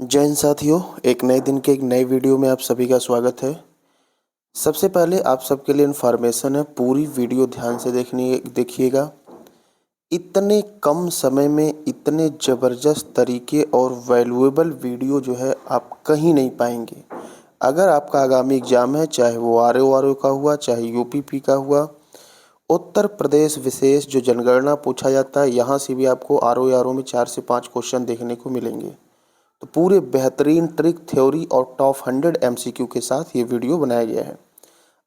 जय हिंद साथियों, एक नए दिन के एक नए वीडियो में आप सभी का स्वागत है। सबसे पहले आप सबके लिए इन्फॉर्मेशन है, पूरी वीडियो ध्यान से देखिएगा। इतने कम समय में इतने ज़बरदस्त तरीके और वैल्यूएबल वीडियो जो है आप कहीं नहीं पाएंगे। अगर आपका आगामी एग्ज़ाम है, चाहे वो आरओ का हुआ, चाहे यूपीपी का हुआ, उत्तर प्रदेश विशेष जो जनगणना पूछा जाता है, यहाँ से भी आपको आरओ में 4 से 5 क्वेश्चन देखने को मिलेंगे। तो पूरे बेहतरीन ट्रिक, थ्योरी और टॉप 100 एमसीक्यू के साथ ये वीडियो बनाया गया है।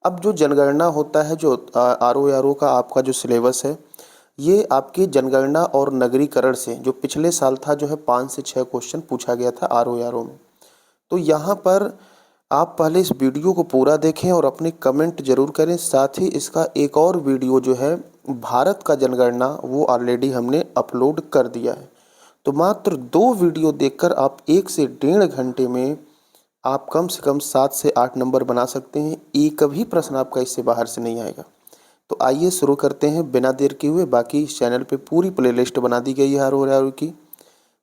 अब जो जनगणना होता है, जो आरओ का आपका जो सिलेबस है, ये आपके जनगणना और नगरीकरण से जो पिछले साल था जो है 5 से 6 क्वेश्चन पूछा गया था आरओ में। तो यहाँ पर आप पहले इस वीडियो को पूरा देखें और अपने कमेंट जरूर करें। साथ ही इसका एक और वीडियो जो है भारत का जनगणना, वो ऑलरेडी हमने अपलोड कर दिया है। तो मात्र 2 वीडियो देखकर आप 1 से 1.5 घंटे में आप कम से कम 7 से 8 नंबर बना सकते हैं। एक भी प्रश्न आपका इससे बाहर से नहीं आएगा। तो आइए शुरू करते हैं बिना देर किए हुए। बाकी इस चैनल पे पूरी प्लेलिस्ट बना दी गई है आरओ की।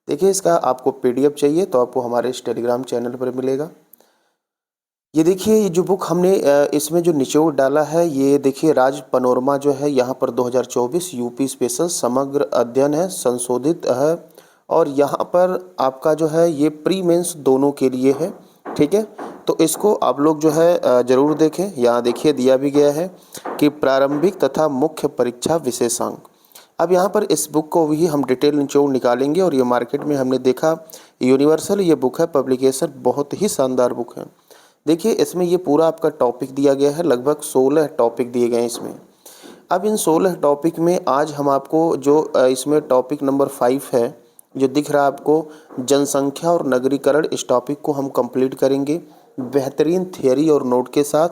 देखिए, इसका आपको पीडीएफ चाहिए तो आपको हमारे इस टेलीग्राम चैनल पर मिलेगा। ये देखिए, ये जो बुक हमने इसमें जो निचोड़ डाला है, ये देखिए राज पनोरमा जो है, यहाँ पर 2024 यूपी स्पेशल समग्र अध्ययन है, संशोधित है। और यहाँ पर आपका जो है ये प्री मेंस दोनों के लिए है, ठीक है। तो इसको आप लोग जो है ज़रूर देखें। यहाँ देखिए दिया भी गया है कि प्रारंभिक तथा मुख्य परीक्षा विशेषांक। अब यहाँ पर इस बुक को भी हम डिटेल निचोड़ निकालेंगे। और ये मार्केट में हमने देखा, यूनिवर्सल ये बुक है, पब्लिकेशन बहुत ही शानदार बुक है। देखिए, इसमें ये पूरा आपका टॉपिक दिया गया है, लगभग 16 टॉपिक दिए गए हैं इसमें। अब इन 16 टॉपिक में आज हम आपको जो इसमें टॉपिक नंबर 5 है, जो दिख रहा है आपको, जनसंख्या और नगरीकरण, इस टॉपिक को हम कंप्लीट करेंगे बेहतरीन थियरी और नोट के साथ।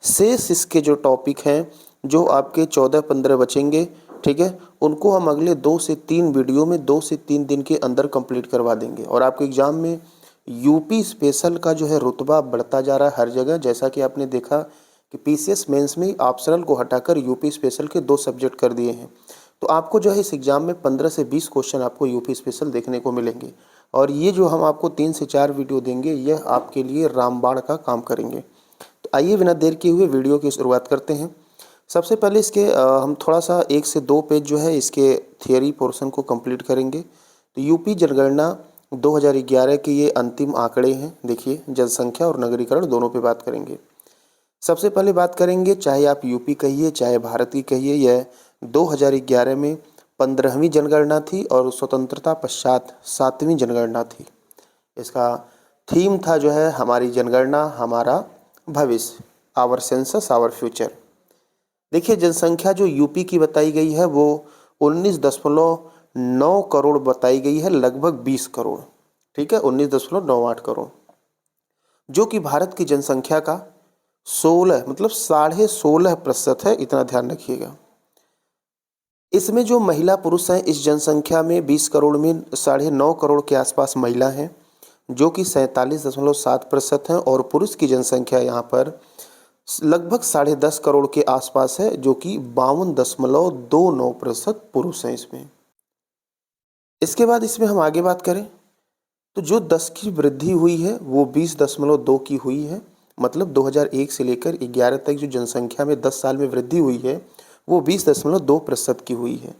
शेष इसके जो टॉपिक हैं, जो आपके 14-15 बचेंगे, ठीक है, उनको हम अगले 2 से 3 वीडियो में 2 से 3 दिन के अंदर कंप्लीट करवा देंगे। और आपके एग्ज़ाम में यूपी स्पेशल का जो है रुतबा बढ़ता जा रहा है हर जगह। जैसा कि आपने देखा कि पीसीएस मेंस में ऑप्शनल को हटाकर यूपी स्पेशल के 2 सब्जेक्ट कर दिए हैं। तो आपको जो है इस एग्ज़ाम में 15 से 20 क्वेश्चन आपको यूपी स्पेशल देखने को मिलेंगे। और ये जो हम आपको 3 से 4 वीडियो देंगे, यह आपके लिए रामबाण का काम करेंगे। तो आइए बिना देर किए हुए वीडियो की शुरुआत करते हैं। सबसे पहले इसके हम थोड़ा सा 1 से 2 पेज जो है इसके थियरी पोर्शन को कंप्लीट करेंगे। तो यूपी जनगणना 2011 के ये अंतिम आंकड़े हैं। देखिए, जनसंख्या और नगरीकरण दोनों पे बात करेंगे। सबसे पहले बात करेंगे, चाहे आप यूपी कहिए चाहे भारत की कहिए, यह 2011 में 15वीं जनगणना थी और स्वतंत्रता पश्चात 7वीं जनगणना थी। इसका थीम था जो है, हमारी जनगणना हमारा भविष्य, आवर सेंसस आवर फ्यूचर। देखिए, जनसंख्या जो यूपी की बताई गई है वो 19.9 करोड़ बताई गई है, लगभग 20 करोड़, ठीक है, 19.98 करोड़, जो कि भारत की जनसंख्या का 16 मतलब 16.5% है। इतना ध्यान रखिएगा। इसमें जो महिला पुरुष हैं, इस जनसंख्या में 20 करोड़ में 9.5 करोड़ के आसपास महिला हैं, जो कि 47.7% हैं। और पुरुष की जनसंख्या यहाँ पर लगभग 10.5 करोड़ के आसपास है, जो कि 52.29% पुरुष हैं इसमें। इसके बाद इसमें हम आगे बात करें तो जो 10 की वृद्धि हुई है वो 20.2 की हुई है। मतलब 2001 से लेकर 11 तक जो जनसंख्या में 10 साल में वृद्धि हुई है वो 20.2% की हुई है।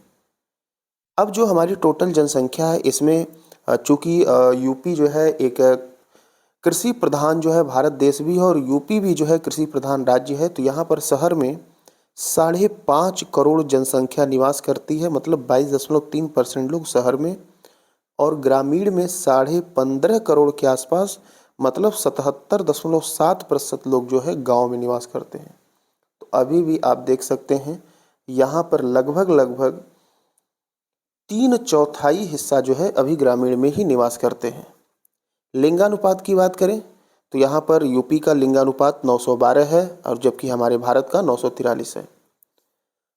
अब जो हमारी टोटल जनसंख्या है, इसमें चूँकि यूपी जो है एक कृषि प्रधान जो है भारत देश भी है और यूपी भी जो है कृषि प्रधान राज्य है। तो यहाँ पर शहर में 5.5 करोड़ जनसंख्या निवास करती है, मतलब 22.3% लोग शहर में, और ग्रामीण में 15.5 करोड़ के आसपास, मतलब 77.7% लोग जो है गांव में निवास करते हैं। तो अभी भी आप देख सकते हैं यहाँ पर लगभग 3/4 हिस्सा जो है अभी ग्रामीण में ही निवास करते हैं। लिंगानुपात की बात करें तो यहाँ पर यूपी का लिंगानुपात 912 है, और जबकि हमारे भारत का 943 है।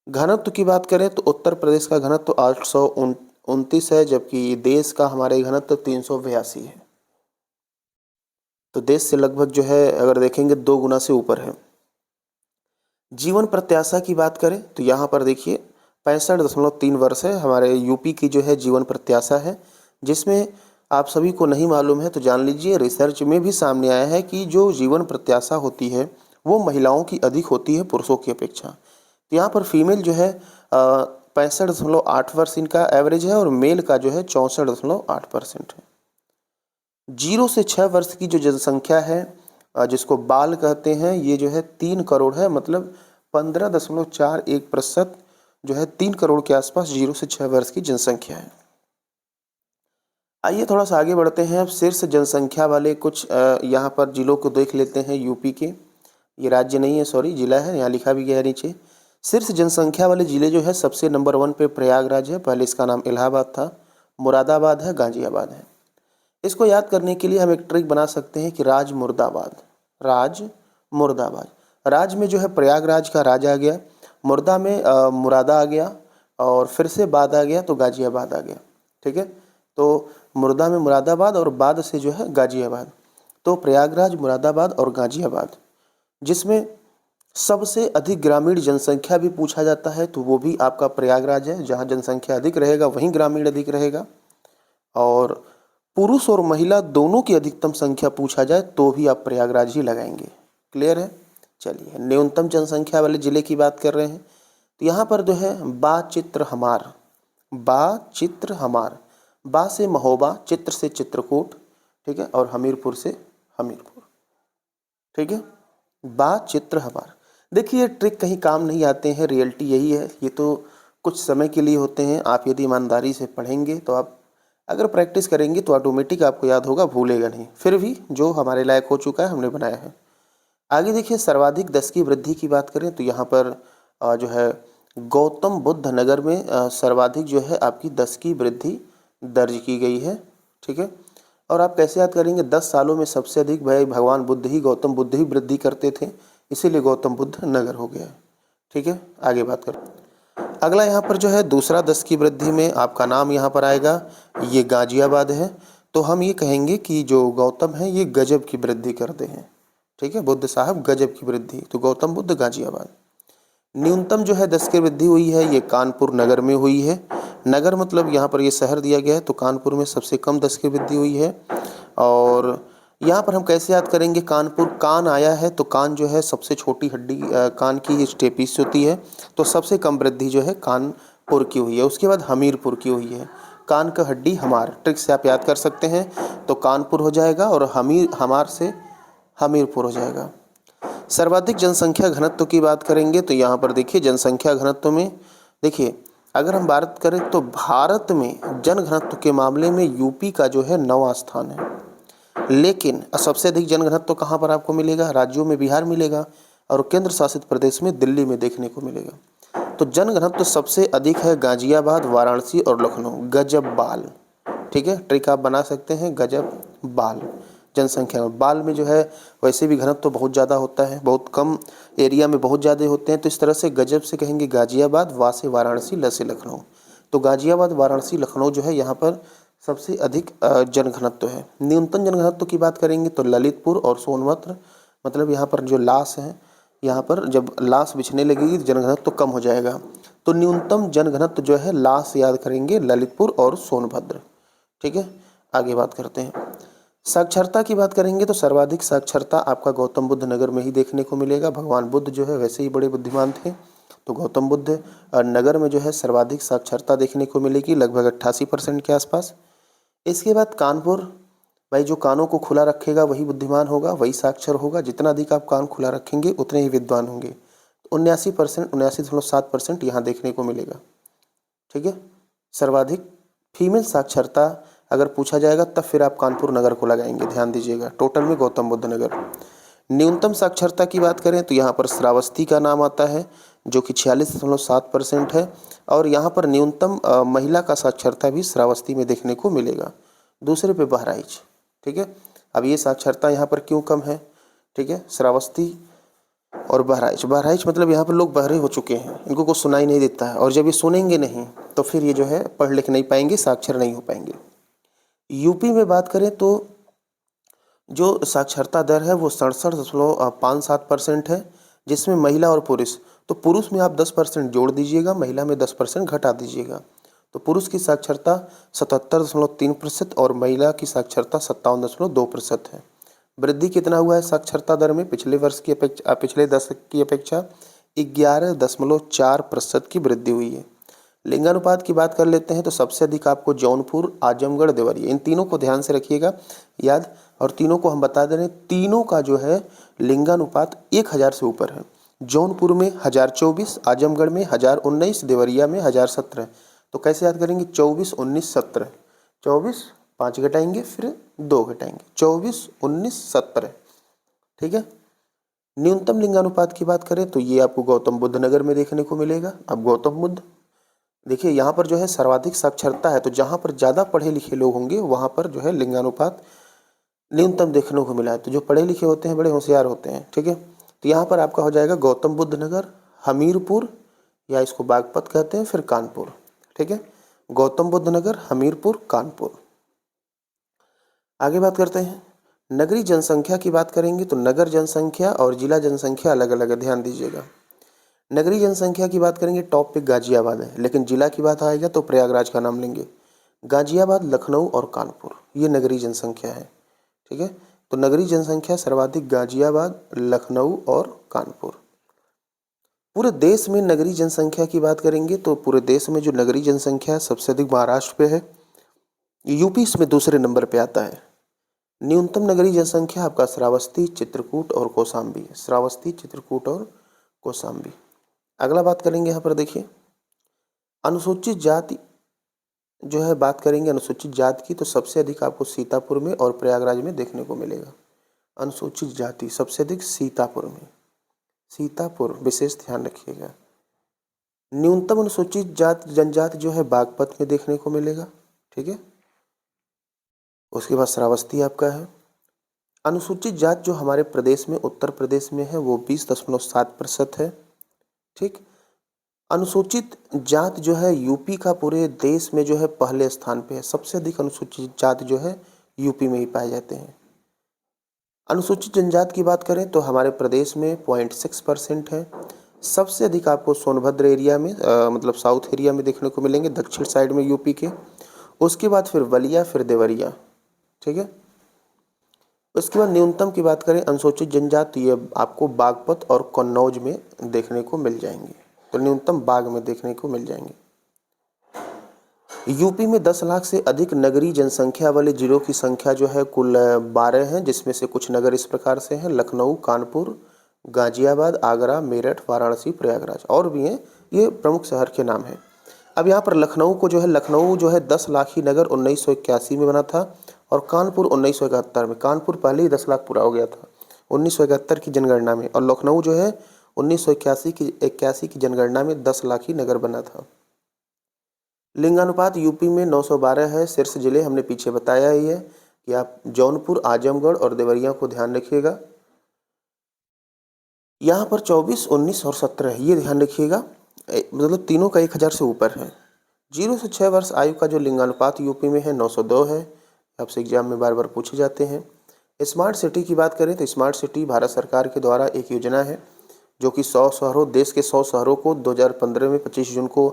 घनत्व की बात करें तो उत्तर प्रदेश का घनत्व 829 है, जबकि देश का हमारे घनत्व 382 है। तो देश से लगभग जो है अगर देखेंगे 2 गुना से ऊपर है। जीवन प्रत्याशा की बात करें तो यहाँ पर देखिए 65.3 वर्ष है हमारे यूपी की जो है जीवन प्रत्याशा है, जिसमें आप सभी को नहीं मालूम है तो जान लीजिए, रिसर्च में भी सामने आया है कि जो जीवन प्रत्याशा होती है वो महिलाओं की अधिक होती है पुरुषों की अपेक्षा। तो यहाँ पर फीमेल जो है 65.8% इनका एवरेज है और मेल का जो है 64.8% है। 0 से 6 वर्ष की जो जनसंख्या है, जिसको बाल कहते हैं, ये जो है 3 करोड़ है, मतलब 15.41% जो है 3 करोड़ के आसपास 0 से 6 वर्ष की जनसंख्या है। आइए थोड़ा सा आगे बढ़ते हैं। अब शीर्ष जनसंख्या वाले कुछ यहाँ पर जिलों को देख लेते हैं। यूपी के, ये राज्य नहीं है, सॉरी जिला है, यहाँ लिखा भी गया है नीचे। शीर्ष जनसंख्या वाले जिले जो है सबसे नंबर 1 पे प्रयागराज है, पहले इसका नाम इलाहाबाद था, मुरादाबाद है, गाजियाबाद है। इसको याद करने के लिए हम एक ट्रिक बना सकते हैं कि राज मुर्दाबाद, राज मुर्दाबाद। राज में जो है प्रयागराज का राज आ गया, मुर्दा में मुरादा आ गया, और फिर से बाद आ गया तो गाजियाबाद आ गया। ठीक है, तो मुर्दा में मुरादाबाद और बाद से जो है गाजियाबाद। तो प्रयागराज, मुरादाबाद और गाजियाबाद, जिसमें सबसे अधिक ग्रामीण जनसंख्या भी पूछा जाता है तो वो भी आपका प्रयागराज है। जहाँ जनसंख्या अधिक रहेगा वहीं ग्रामीण अधिक रहेगा। और पुरुष और महिला दोनों की अधिकतम संख्या पूछा जाए तो भी आप प्रयागराज ही लगाएंगे। क्लियर है? चलिए, न्यूनतम जनसंख्या वाले जिले की बात कर रहे हैं तो यहाँ पर जो है बा चित्र हमार, बा चित्र हमार, बा से महोबा, चित्र से चित्रकूट, ठीक है, और हमीरपुर से हमीरपुर। ठीक है, बा चित्र हमार। देखिए ये ट्रिक कहीं काम नहीं आते हैं, रियलिटी यही है। ये तो कुछ समय के लिए होते हैं। आप यदि ईमानदारी से पढ़ेंगे तो आप अगर प्रैक्टिस करेंगे तो ऑटोमेटिक आपको याद होगा, भूलेगा नहीं। फिर भी जो हमारे लायक हो चुका है हमने बनाया है। आगे देखिए, सर्वाधिक 10 की वृद्धि की बात करें तो यहाँ पर जो है गौतम बुद्ध नगर में सर्वाधिक जो है आपकी 10 की वृद्धि दर्ज की गई है। ठीक है, और आप कैसे याद करेंगे? 10 सालों में सबसे अधिक भाई भगवान बुद्ध ही, गौतम बुद्ध ही वृद्धि करते थे, इसीलिए गौतम बुद्ध नगर हो गया। ठीक है, आगे बात करें। अगला यहाँ पर जो है दूसरा 10 की वृद्धि में आपका नाम यहाँ पर आएगा, ये गाजियाबाद है। तो हम ये कहेंगे कि जो गौतम है ये गजब की वृद्धि करते हैं। ठीक है, बुद्ध साहब गजब की वृद्धि, तो गौतम बुद्ध गाजियाबाद। न्यूनतम जो है 10 की वृद्धि हुई है, ये कानपुर नगर में हुई है। नगर मतलब यहाँ पर ये शहर दिया गया है, तो कानपुर में सबसे कम 10 की वृद्धि हुई है। और यहाँ पर हम कैसे याद करेंगे? कानपुर, कान आया है तो कान जो है सबसे छोटी हड्डी कान की स्टेपिस होती है, तो सबसे कम वृद्धि जो है कानपुर की हुई है। उसके बाद हमीरपुर की हुई है। कान का हड्डी हमार, ट्रिक से आप याद कर सकते हैं, तो कानपुर हो जाएगा और हमार से हमीरपुर हो जाएगा। सर्वाधिक जनसंख्या घनत्व की बात करेंगे तो यहाँ पर देखिए जनसंख्या घनत्व में देखिए, अगर हम बात करें तो भारत में जन घनत्व के मामले में यूपी का जो है 9वां स्थान है। लेकिन सबसे अधिक जन घनत्व कहाँ पर आपको मिलेगा? राज्यों में बिहार मिलेगा और केंद्र शासित प्रदेश में दिल्ली में देखने को मिलेगा। तो जन घनत्व सबसे अधिक है गाजियाबाद, वाराणसी और लखनऊ। गजब बाल, ठीक है, ट्रिक आप बना सकते हैं, गजब बाल। जनसंख्या में बाल में जो है वैसे भी घनत्व तो बहुत ज़्यादा होता है, बहुत कम एरिया में बहुत ज़्यादा होते हैं, तो इस तरह से गजब से कहेंगे गाजियाबाद, वा से वाराणसी, ल से लखनऊ। तो गाजियाबाद, वाराणसी, लखनऊ जो है यहाँ पर सबसे अधिक जन घनत्व है। न्यूनतम जन घनत्व की बात करेंगे तो ललितपुर और सोनभद्र, मतलब यहाँ पर जो लाश है, यहाँ पर जब लाश बिछने लगेगी तो जन घनत्व तो कम हो जाएगा। तो न्यूनतम जन घनत्व जो है लाश याद करेंगे, ललितपुर और सोनभद्र। ठीक है, आगे बात करते हैं। साक्षरता की बात करेंगे तो सर्वाधिक साक्षरता आपका गौतम बुद्ध नगर में ही देखने को मिलेगा। भगवान बुद्ध जो है वैसे ही बड़े बुद्धिमान थे, तो गौतम बुद्ध नगर में जो है सर्वाधिक साक्षरता देखने को मिलेगी, लगभग 88% के आसपास। इसके बाद कानपुर, भाई जो कानों को खुला रखेगा वही बुद्धिमान होगा, वही साक्षर होगा। जितना अधिक आप कान खुला रखेंगे उतने ही विद्वान होंगे। 79%, 79.7% यहाँ देखने को मिलेगा। ठीक है, सर्वाधिक फीमेल साक्षरता अगर पूछा जाएगा तब फिर आप कानपुर नगर को लगाएंगे, ध्यान दीजिएगा। टोटल में गौतम बुद्ध नगर। न्यूनतम साक्षरता की बात करें तो यहाँ पर श्रावस्ती का नाम आता है जो कि 46.7% है, और यहाँ पर न्यूनतम महिला का साक्षरता भी श्रावस्ती में देखने को मिलेगा। दूसरे पे बहराइच। ठीक है, अब ये साक्षरता यहाँ पर क्यों कम है? ठीक है, श्रावस्ती और बहराइच। बहराइच मतलब यहाँ पर लोग बहरे हो चुके हैं, इनको कुछ सुनाई नहीं देता है, और जब ये सुनेंगे नहीं तो फिर ये जो है पढ़ लिख नहीं पाएंगे, साक्षर नहीं हो पाएंगे। यूपी में बात करें तो जो साक्षरता दर है वो 67.57% है, जिसमें महिला और पुरुष, तो पुरुष में आप 10% जोड़ दीजिएगा, महिला में 10% घटा दीजिएगा, तो पुरुष की साक्षरता 77.3% और महिला की साक्षरता 57.2% है। वृद्धि कितना हुआ है साक्षरता दर में? पिछले वर्ष की अपेक्षा, पिछले दशक की अपेक्षा 11.4% की वृद्धि हुई है। लिंगानुपात की बात कर लेते हैं तो सबसे अधिक आपको जौनपुर, आजमगढ़, देवरिया, इन तीनों को ध्यान से रखिएगा याद, और तीनों को हम बता दे रहे हैं, तीनों का जो है लिंगानुपात 1000 से ऊपर है। जौनपुर में 1024, आजमगढ़ में 1019, देवरिया में 1017। तो कैसे याद करेंगे? 24, 19, 17। 24 5 घटाएंगे, फिर 2 घटाएंगे, 24, 19, 17। ठीक है। न्यूनतम लिंगानुपात की बात करें तो ये आपको गौतम बुद्ध नगर में देखने को मिलेगा। अब गौतम बुद्ध देखिए यहाँ पर जो है सर्वाधिक साक्षरता है, तो जहाँ पर ज़्यादा पढ़े लिखे लोग होंगे वहाँ पर जो है लिंगानुपात न्यूनतम देखने को मिला है। तो जो पढ़े लिखे होते हैं बड़े होशियार होते हैं। ठीक है। तो यहाँ पर आपका हो जाएगा गौतम बुद्ध नगर, हमीरपुर, या इसको बागपत कहते हैं, फिर कानपुर। ठीक है। गौतम बुद्ध नगर, हमीरपुर, कानपुर। आगे बात करते हैं नगरीय जनसंख्या की बात करेंगे तो नगर जनसंख्या और जिला जनसंख्या अलग अलग है, ध्यान दीजिएगा। नगरीय जनसंख्या की बात करेंगे टॉप पे गाजियाबाद है, लेकिन जिला की बात आएगा तो प्रयागराज का नाम लेंगे। गाजियाबाद, लखनऊ और कानपुर ये नगरीय जनसंख्या है। ठीक है। तो नगरीय जनसंख्या सर्वाधिक गाजियाबाद, लखनऊ और कानपुर। पूरे देश में नगरीय जनसंख्या की बात करेंगे तो पूरे देश में जो नगरीय जनसंख्या है सबसे अधिक महाराष्ट्र पे है, यूपी इसमें दूसरे नंबर पे आता है। न्यूनतम नगरीय जनसंख्या आपका श्रावस्ती, चित्रकूट और कौशाम्बी है। श्रावस्ती, चित्रकूट और कौशाम्बी। अगला बात करेंगे यहाँ पर देखिए अनुसूचित जाति जो है, बात करेंगे अनुसूचित जाति की तो सबसे अधिक आपको सीतापुर में और प्रयागराज में देखने को मिलेगा। अनुसूचित जाति सबसे अधिक सीतापुर में, सीतापुर विशेष ध्यान रखिएगा। न्यूनतम अनुसूचित जाति जनजाति जो है बागपत में देखने को मिलेगा। ठीक है। उसके बाद श्रावस्ती आपका है। अनुसूचित जाति जो हमारे प्रदेश में, उत्तर प्रदेश में है, वो 20.7% है। ठीक। अनुसूचित जाति जो है यूपी का पूरे देश में जो है पहले स्थान पे है। सबसे अधिक अनुसूचित जाति जो है यूपी में ही पाए जाते हैं। अनुसूचित जनजाति की बात करें तो हमारे प्रदेश में 0.6% है। सबसे अधिक आपको सोनभद्र एरिया में मतलब साउथ एरिया में देखने को मिलेंगे, दक्षिण साइड में यूपी के। उसके बाद फिर बलिया, फिर देवरिया। ठीक है। उसके बाद न्यूनतम की बात करें अनुसूचित जनजाति, ये आपको बागपत और कन्नौज में देखने को मिल जाएंगे। तो न्यूनतम बाग में देखने को मिल जाएंगे। यूपी में 10 लाख से अधिक नगरीय जनसंख्या वाले जिलों की संख्या जो है कुल 12 हैं, जिसमें से कुछ नगर इस प्रकार से हैं: लखनऊ, कानपुर, गाजियाबाद, आगरा, मेरठ, वाराणसी, प्रयागराज। और भी हैं, ये प्रमुख शहर के नाम हैं। अब यहाँ पर लखनऊ को जो है, लखनऊ जो है 10 लाखी नगर 1981 में बना था, और कानपुर 1971 में। कानपुर पहले ही 10 लाख पूरा हो गया था 1971 की जनगणना में, और लखनऊ जो है 1981 की जनगणना में 10 लाखी नगर बना था। लिंगानुपात यूपी में 912 है। शीर्ष जिले हमने पीछे बताया ही है कि आप जौनपुर, आजमगढ़ और देवरिया को ध्यान रखिएगा। यहाँ पर 24, 19 और 17 है, ये ध्यान रखिएगा। मतलब तीनों का 1000 से ऊपर है। 0 से 6 वर्ष आयु का जो लिंगानुपात यूपी में है 902 है। आपसे एग्जाम में बार बार पूछे जाते हैं। स्मार्ट सिटी की बात करें तो स्मार्ट सिटी भारत सरकार के द्वारा एक योजना है जो कि 100 शहरों, देश के 100 शहरों को 2015 में 25 जून को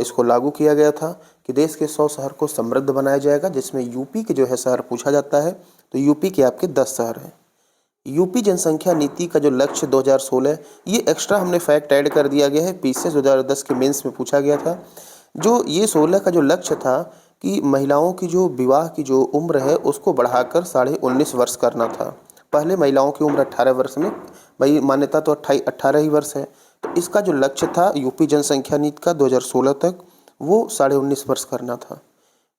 इसको लागू किया गया था कि देश के 100 शहर को समृद्ध बनाया जाएगा, जिसमें यूपी के जो है शहर पूछा जाता है। तो यूपी के आपके 10 शहर हैं। यूपी जनसंख्या नीति का जो लक्ष्य 2016, ये एक्स्ट्रा हमने फैक्ट ऐड कर दिया गया है, पीछे 2010 के मेंस में पूछा गया था। जो ये 16 का जो लक्ष्य था कि महिलाओं की जो विवाह की जो उम्र है उसको बढ़ाकर 19.5 वर्ष करना था। पहले महिलाओं की उम्र 18 वर्ष में, भाई मान्यता तो 18 ही वर्ष है, तो इसका जो लक्ष्य था यूपी जनसंख्या नीति का 2016 तक, वो 19.5 वर्ष करना था।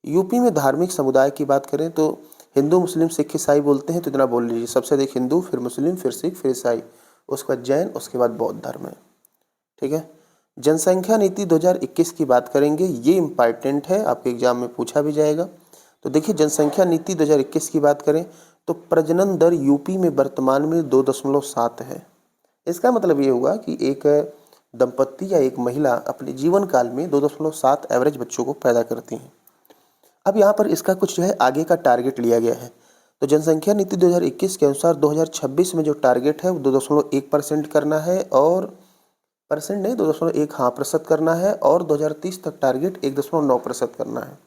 यूपी में धार्मिक समुदाय की बात करें तो हिंदू, मुस्लिम, सिख, ईसाई बोलते हैं, तो इतना बोल लीजिए, सबसे अधिक हिंदू, फिर मुस्लिम, फिर सिख, फिर ईसाई, उसके बाद जैन, उसके बाद बौद्ध धर्म है। ठीक है। जनसंख्या नीति 2021 की बात करेंगे, ये इम्पॉर्टेंट है, आपके एग्जाम में पूछा भी जाएगा। तो देखिए जनसंख्या नीति 2021 की बात करें तो प्रजनन दर यूपी में वर्तमान में 2.7 है। इसका मतलब ये हुआ कि एक दंपत्ति या एक महिला अपने जीवन काल में 2.7 एवरेज बच्चों को पैदा करती हैं। अब यहाँ पर इसका कुछ जो है आगे का टारगेट लिया गया है। तो जनसंख्या नीति 2021 के अनुसार 2026 में जो टारगेट है वो 2.1% करना है, और परसेंट नहीं, 2.1 हाँ प्रतिशत करना है और 2030 तक टारगेट 1.9% करना है।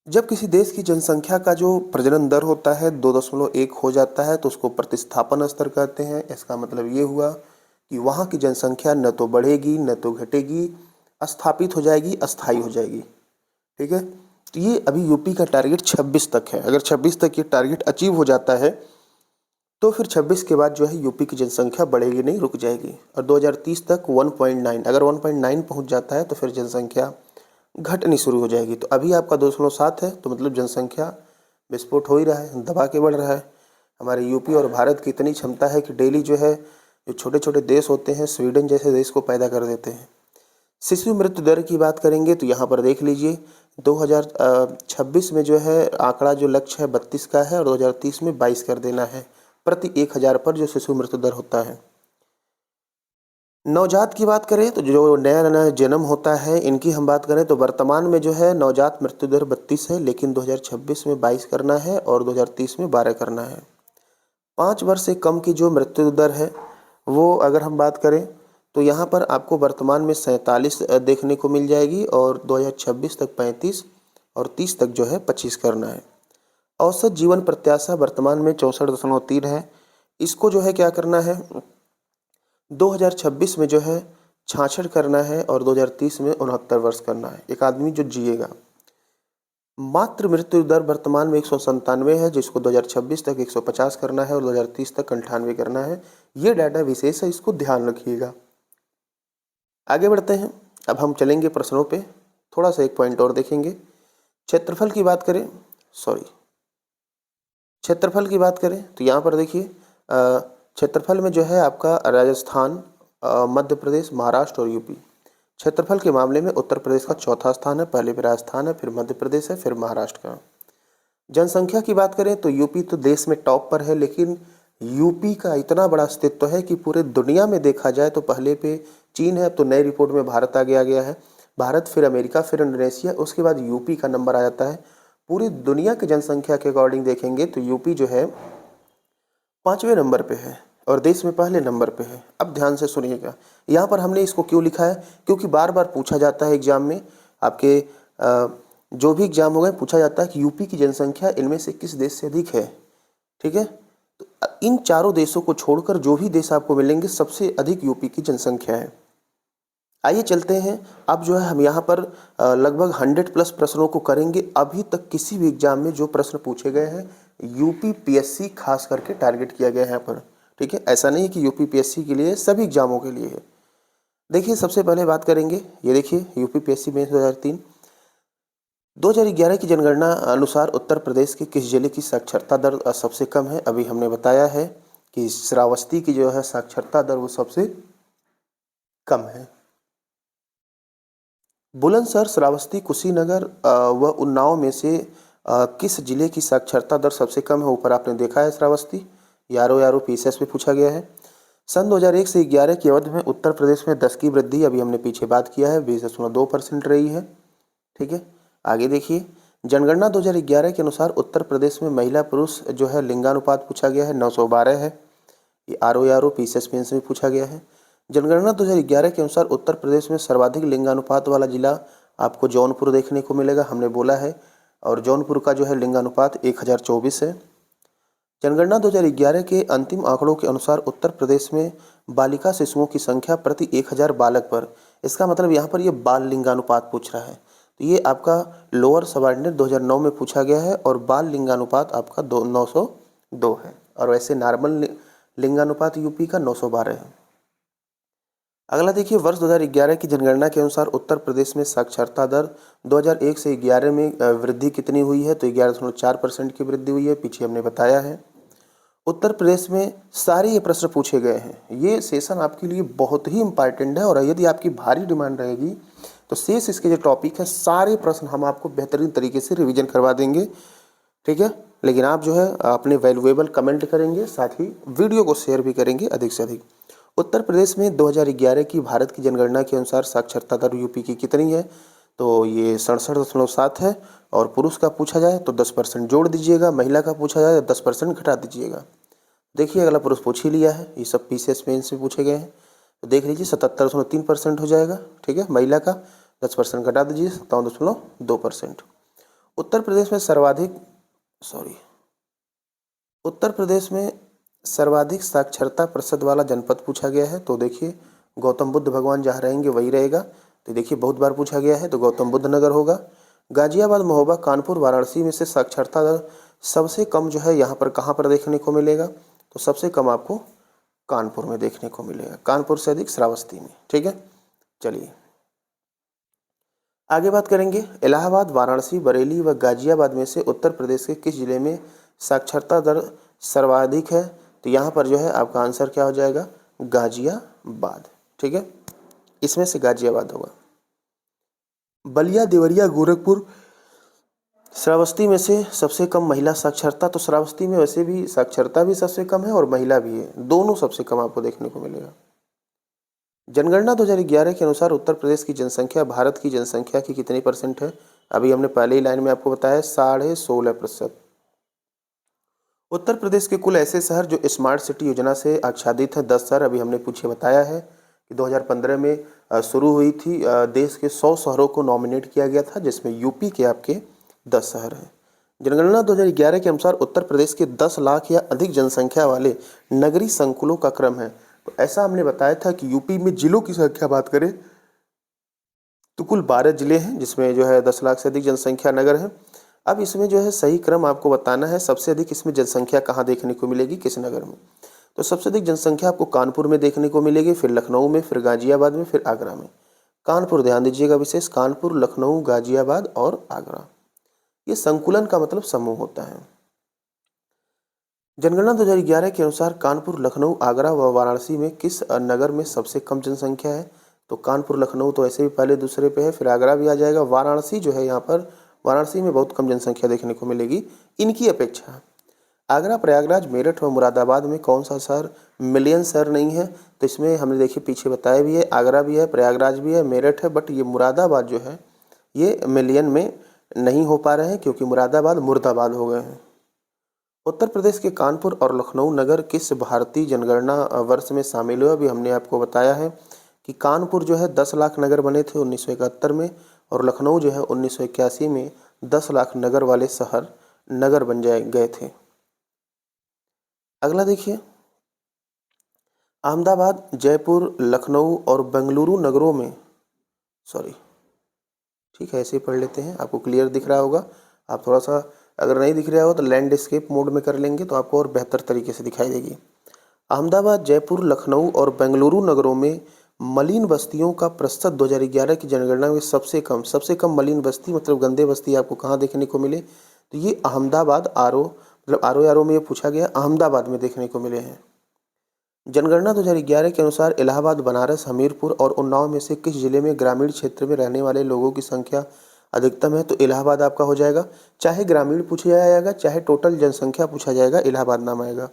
जब किसी देश की जनसंख्या का जो प्रजनन दर होता है 2.1 हो जाता है तो उसको प्रतिस्थापन स्तर कहते हैं। इसका मतलब ये हुआ कि वहाँ की जनसंख्या न तो बढ़ेगी न तो घटेगी, स्थापित हो जाएगी, अस्थायी हो जाएगी। ठीक है, तो ये अभी यूपी का टारगेट 26 तक है। अगर 26 तक ये टारगेट अचीव हो जाता है तो फिर 26 के बाद जो है यूपी की जनसंख्या बढ़ेगी नहीं, रुक जाएगी। और 2030 तक 1.9, अगर 1.9 पहुँच जाता है तो फिर जनसंख्या घटनी शुरू हो जाएगी। तो अभी आपका 2.7 है, तो मतलब जनसंख्या विस्फोट हो ही रहा है, दबा के बढ़ रहा है। हमारे यूपी और भारत की इतनी क्षमता है कि डेली जो है जो छोटे छोटे देश होते हैं स्वीडन जैसे देश को पैदा कर देते हैं। शिशु मृत्यु दर की बात करेंगे तो यहाँ पर देख लीजिए 2026 में जो है आंकड़ा जो लक्ष्य है 32 का है और 2030 में 22 कर देना है प्रति 1000 पर जो शिशु मृत्यु दर होता है। नवजात की बात करें तो जो नया नया जन्म होता है इनकी हम बात करें तो वर्तमान में जो है नवजात मृत्यु दर 32 है, लेकिन 2026 में 22 करना है और 2030 में 12 करना है। 5 वर्ष से कम की जो मृत्यु दर है वो अगर हम बात करें तो यहाँ पर आपको वर्तमान में 47 देखने को मिल जाएगी और 2026 तक 35 और 30 तक जो है 25 करना है। औसत जीवन प्रत्याशा वर्तमान में 64.3 है। इसको जो है क्या करना है 2026 में जो है 66 करना है और 2030 में 69 वर्ष करना है, एक आदमी जो जिएगा। मातृ मृत्यु दर वर्तमान में 197 है, जिसको 2026 तक 150 करना है और 2030 तक 98 करना है। ये डाटा विशेष है, इसको ध्यान रखिएगा। आगे बढ़ते हैं, अब हम चलेंगे प्रश्नों पे। थोड़ा सा एक पॉइंट और देखेंगे। क्षेत्रफल की बात करें क्षेत्रफल की बात करें तो यहाँ पर देखिए क्षेत्रफल में जो है आपका राजस्थान, मध्य प्रदेश, महाराष्ट्र और यूपी। क्षेत्रफल के मामले में उत्तर प्रदेश का चौथा स्थान है, पहले पे राजस्थान है, फिर मध्य प्रदेश है, फिर महाराष्ट्र का। जनसंख्या की बात करें तो यूपी तो देश में टॉप पर है, लेकिन यूपी का इतना बड़ा अस्तित्व है कि पूरे दुनिया में देखा जाए तो पहले पे चीन है, अब तो नई रिपोर्ट में भारत आगे आ गया है। भारत, फिर अमेरिका, फिर इंडोनेशिया, उसके बाद यूपी का नंबर आ जाता है। पूरी दुनिया की जनसंख्या के अकॉर्डिंग देखेंगे तो यूपी जो है 5वें नंबर पे है और देश में पहले नंबर पे है। अब ध्यान से सुनिएगा, यहाँ पर हमने इसको क्यों लिखा है, क्योंकि बार बार पूछा जाता है एग्जाम में, आपके जो भी एग्जाम हो गए पूछा जाता है कि यूपी की जनसंख्या इनमें से किस देश से अधिक है। ठीक है, तो इन चारों देशों को छोड़कर जो भी देश आपको मिलेंगे सबसे अधिक यूपी की जनसंख्या है। आइए चलते हैं, अब जो है हम यहाँ पर लगभग 100+ प्रश्नों को करेंगे। अभी तक किसी भी एग्जाम में जो प्रश्न पूछे गए हैं यूपी पीएससी खास करके टारगेट किया गया है यहाँ पर। ठीक है, ऐसा नहीं कि यूपी पीएससी के लिए, सभी एग्जामों के लिए है। देखिए सबसे पहले बात करेंगे, ये देखिए यूपी पीएससी मेंस 2011 की जनगणना अनुसार उत्तर प्रदेश के किस जिले की साक्षरता दर सबसे कम है। अभी हमने बताया है कि श्रावस्ती की जो है साक्षरता दर वो सबसे कम है। बुलंदशहर, श्रावस्ती, कुशीनगर व उन्नाव में से किस जिले की साक्षरता दर सबसे कम है। ऊपर आपने देखा है श्रावस्ती, यारो पीसीएस में पूछा गया है। सन 2001 से 11 की अवधि में उत्तर प्रदेश में 10 की वृद्धि, अभी हमने पीछे बात किया है, 20.2% रही है। ठीक है, आगे देखिए, जनगणना 2011 के अनुसार उत्तर प्रदेश में महिला पुरुष जो है लिंगानुपात पूछा गया है, 912 है। ये आर पीसीएस मेंस में पूछा गया है। जनगणना 2011 के अनुसार उत्तर प्रदेश में सर्वाधिक लिंगानुपात वाला जिला आपको जौनपुर देखने को मिलेगा, हमने बोला है, और जौनपुर का जो है लिंगानुपात 1024 है। जनगणना 2011 के अंतिम आंकड़ों के अनुसार उत्तर प्रदेश में बालिका शिशुओं की संख्या प्रति 1000 बालक पर, इसका मतलब यहाँ पर ये बाल लिंगानुपात पूछ रहा है, तो ये आपका लोअर सबऑर्डिनेट 2009 में पूछा गया है और बाल लिंगानुपात आपका 902 है, और वैसे नॉर्मल लिंगानुपात यूपी का 912 है। अगला देखिए, वर्ष 2011 की जनगणना के अनुसार उत्तर प्रदेश में साक्षरता दर 2001 से 11 में वृद्धि कितनी हुई है, तो 11.4% की वृद्धि हुई है, पीछे हमने बताया है। उत्तर प्रदेश में सारे ये प्रश्न पूछे गए हैं। ये सेशन आपके लिए बहुत ही इंपॉर्टेंट है और यदि आपकी भारी डिमांड रहेगी तो शेष इसके जो टॉपिक है सारे प्रश्न हम आपको बेहतरीन तरीके से रिवीजन करवा देंगे। ठीक है, लेकिन आप जो है अपने वैल्यूएबल कमेंट करेंगे, साथ ही वीडियो को शेयर भी करेंगे अधिक से अधिक। उत्तर प्रदेश में 2011 की भारत की जनगणना के अनुसार साक्षरता दर यूपी की कितनी है, तो ये 67.7 है, और पुरुष का पूछा जाए तो 10% जोड़ दीजिएगा, महिला का पूछा जाए तो 10% घटा दीजिएगा। देखिए अगला पुरुष पूछ ही लिया है, ये सब पीसीएस मेंस से पूछे गए हैं। तो देख लीजिए 77.3% हो जाएगा। ठीक है, महिला का 10% घटा दीजिए 57.2%। उत्तर प्रदेश में उत्तर प्रदेश में सर्वाधिक साक्षरता प्रतिशत वाला जनपद पूछा गया है। तो देखिए गौतम बुद्ध भगवान जहाँ रहेंगे वही रहेगा। तो देखिए बहुत बार पूछा गया है, तो गौतम बुद्ध नगर होगा। गाजियाबाद, महोबा, कानपुर, वाराणसी में से साक्षरता दर सबसे कम जो है यहाँ पर कहाँ पर देखने को मिलेगा? तो सबसे कम आपको कानपुर में देखने को मिलेगा, कानपुर से अधिक श्रावस्ती में। ठीक है, चलिए आगे बात करेंगे। इलाहाबाद, वाराणसी, बरेली व गाजियाबाद में से उत्तर प्रदेश के किस जिले में साक्षरता दर सर्वाधिक है? तो यहाँ पर जो है आपका आंसर क्या हो जाएगा? गाजियाबाद। ठीक है, इसमें से गाजियाबाद होगा। बलिया, देवरिया, गोरखपुर, श्रावस्ती में से सबसे कम महिला साक्षरता। तो श्रावस्ती में वैसे भी साक्षरता भी सबसे कम है और महिला भी है, दोनों सबसे कम आपको देखने को मिलेगा। जनगणना 2011 के अनुसार उत्तर प्रदेश की जनसंख्या भारत की जनसंख्या की कितनी % है? अभी हमने पहले ही लाइन में आपको बताया 16.5%। उत्तर प्रदेश के कुल ऐसे शहर जो स्मार्ट सिटी योजना से आच्छादित हैं 10 शहर, अभी हमने पीछे बताया है कि 2015 में शुरू हुई थी। देश के 100 शहरों को नॉमिनेट किया गया था, जिसमें यूपी के आपके 10 शहर हैं। जनगणना 2011 के अनुसार उत्तर प्रदेश के 10 लाख या अधिक जनसंख्या वाले नगरीय संकुलों का क्रम है। तो ऐसा हमने बताया था कि यूपी में जिलों की संख्या बात करें तो कुल 12 जिले हैं, जिसमें जो है 10 लाख से अधिक जनसंख्या नगर है। अब इसमें जो है सही क्रम आपको बताना है, सबसे अधिक इसमें जनसंख्या कहाँ देखने को मिलेगी, किस नगर में? तो सबसे अधिक जनसंख्या आपको कानपुर में देखने को मिलेगी, फिर लखनऊ में, फिर गाजियाबाद में, फिर आगरा में। कानपुर ध्यान दीजिएगा विशेष, कानपुर, लखनऊ, गाजियाबाद और आगरा, ये संकुलन का मतलब समूह होता है। जनगणना 2011 के अनुसार कानपुर, लखनऊ, आगरा व वाराणसी में किस नगर में सबसे कम जनसंख्या है? तो कानपुर, लखनऊ तो ऐसे भी पहले दूसरे पे है, फिर आगरा भी आ जाएगा। वाराणसी जो है यहाँ पर, वाराणसी में बहुत कम जनसंख्या देखने को मिलेगी इनकी अपेक्षा। आगरा, प्रयागराज, मेरठ व मुरादाबाद में कौन सा शहर मिलियन शहर नहीं है? तो इसमें हमने देखिए पीछे बताया भी है, आगरा भी है, प्रयागराज भी है, मेरठ है, बट ये मुरादाबाद जो है ये मिलियन में नहीं हो पा रहे हैं क्योंकि मुरादाबाद मुर्दाबाद हो गए हैं। उत्तर प्रदेश के कानपुर और लखनऊ नगर किस भारतीय जनगणना वर्ष में शामिल हुए? अभी हमने आपको बताया है कि कानपुर जो है 10 लाख नगर बने थे 1971 में, और लखनऊ जो है 1981 में 10 लाख नगर वाले शहर नगर बन गए थे। अगला देखिए, अहमदाबाद, जयपुर, लखनऊ और बेंगलुरु नगरों में ठीक है ऐसे ही पढ़ लेते हैं, आपको क्लियर दिख रहा होगा। आप थोड़ा सा अगर नहीं दिख रहा हो तो लैंडस्केप मोड में कर लेंगे तो आपको और बेहतर तरीके से दिखाई देगी। अहमदाबाद, जयपुर, लखनऊ और बेंगलुरु नगरों में मलिन बस्तियों का प्रतिशत 2011 की जनगणना में सबसे कम मलिन बस्ती मतलब गंदे बस्ती आपको कहाँ देखने को मिले? तो ये अहमदाबाद, आर में ये पूछा गया, अहमदाबाद में देखने को मिले हैं। जनगणना 2011 के अनुसार इलाहाबाद, बनारस, हमीरपुर और उन्नाव में से किस जिले में ग्रामीण क्षेत्र में रहने वाले लोगों की संख्या अधिकतम है? तो इलाहाबाद आपका हो जाएगा, चाहे ग्रामीण पूछा जाएगा चाहे टोटल जनसंख्या पूछा जाएगा, इलाहाबाद नाम आएगा।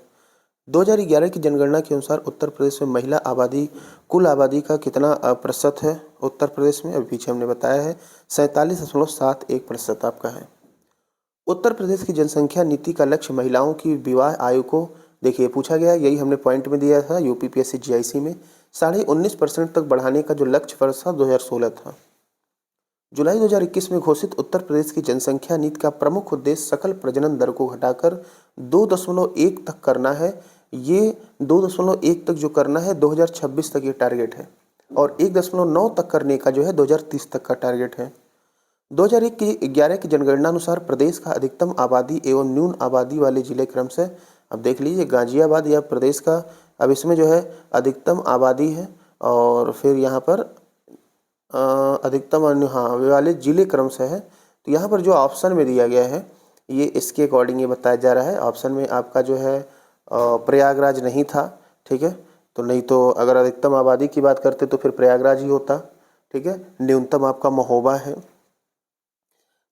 2011 की जनगणना के अनुसार उत्तर प्रदेश में महिला आबादी कुल आबादी का कितना प्रतिशत है उत्तर प्रदेश में? अभी पीछे हमने बताया है 47.71% आपका है। उत्तर प्रदेश की जनसंख्या नीति का लक्ष्य महिलाओं की विवाह आयु को देखिए पूछा गया, यही हमने पॉइंट में दिया था यूपीपीएससी जीआईसी में 19.5% तक बढ़ाने का जो लक्ष्य वर्ष था 2016 था। जुलाई 2021 में घोषित उत्तर प्रदेश की जनसंख्या नीति का प्रमुख उद्देश्य सकल प्रजनन दर को घटाकर 2.1 तक करना है। ये 2.1 तक जो करना है 2026 तक ये टारगेट है, और 1.9 तक करने का जो है 2030 तक का टारगेट है। 2011 की जनगणना अनुसार प्रदेश का अधिकतम आबादी एवं न्यून आबादी वाले जिले क्रम से, अब देख लीजिए गाजियाबाद या प्रदेश का, अब इसमें जो है अधिकतम आबादी है और फिर यहाँ पर अधिकतम वाले जिले क्रम से है। तो यहाँ पर जो ऑप्शन में दिया गया है ये इसके अकॉर्डिंग ये बताया जा रहा है। ऑप्शन में आपका जो है प्रयागराज नहीं था, ठीक है, तो नहीं तो अगर अधिकतम आबादी की बात करते तो फिर प्रयागराज ही होता, ठीक है। न्यूनतम आपका महोबा है।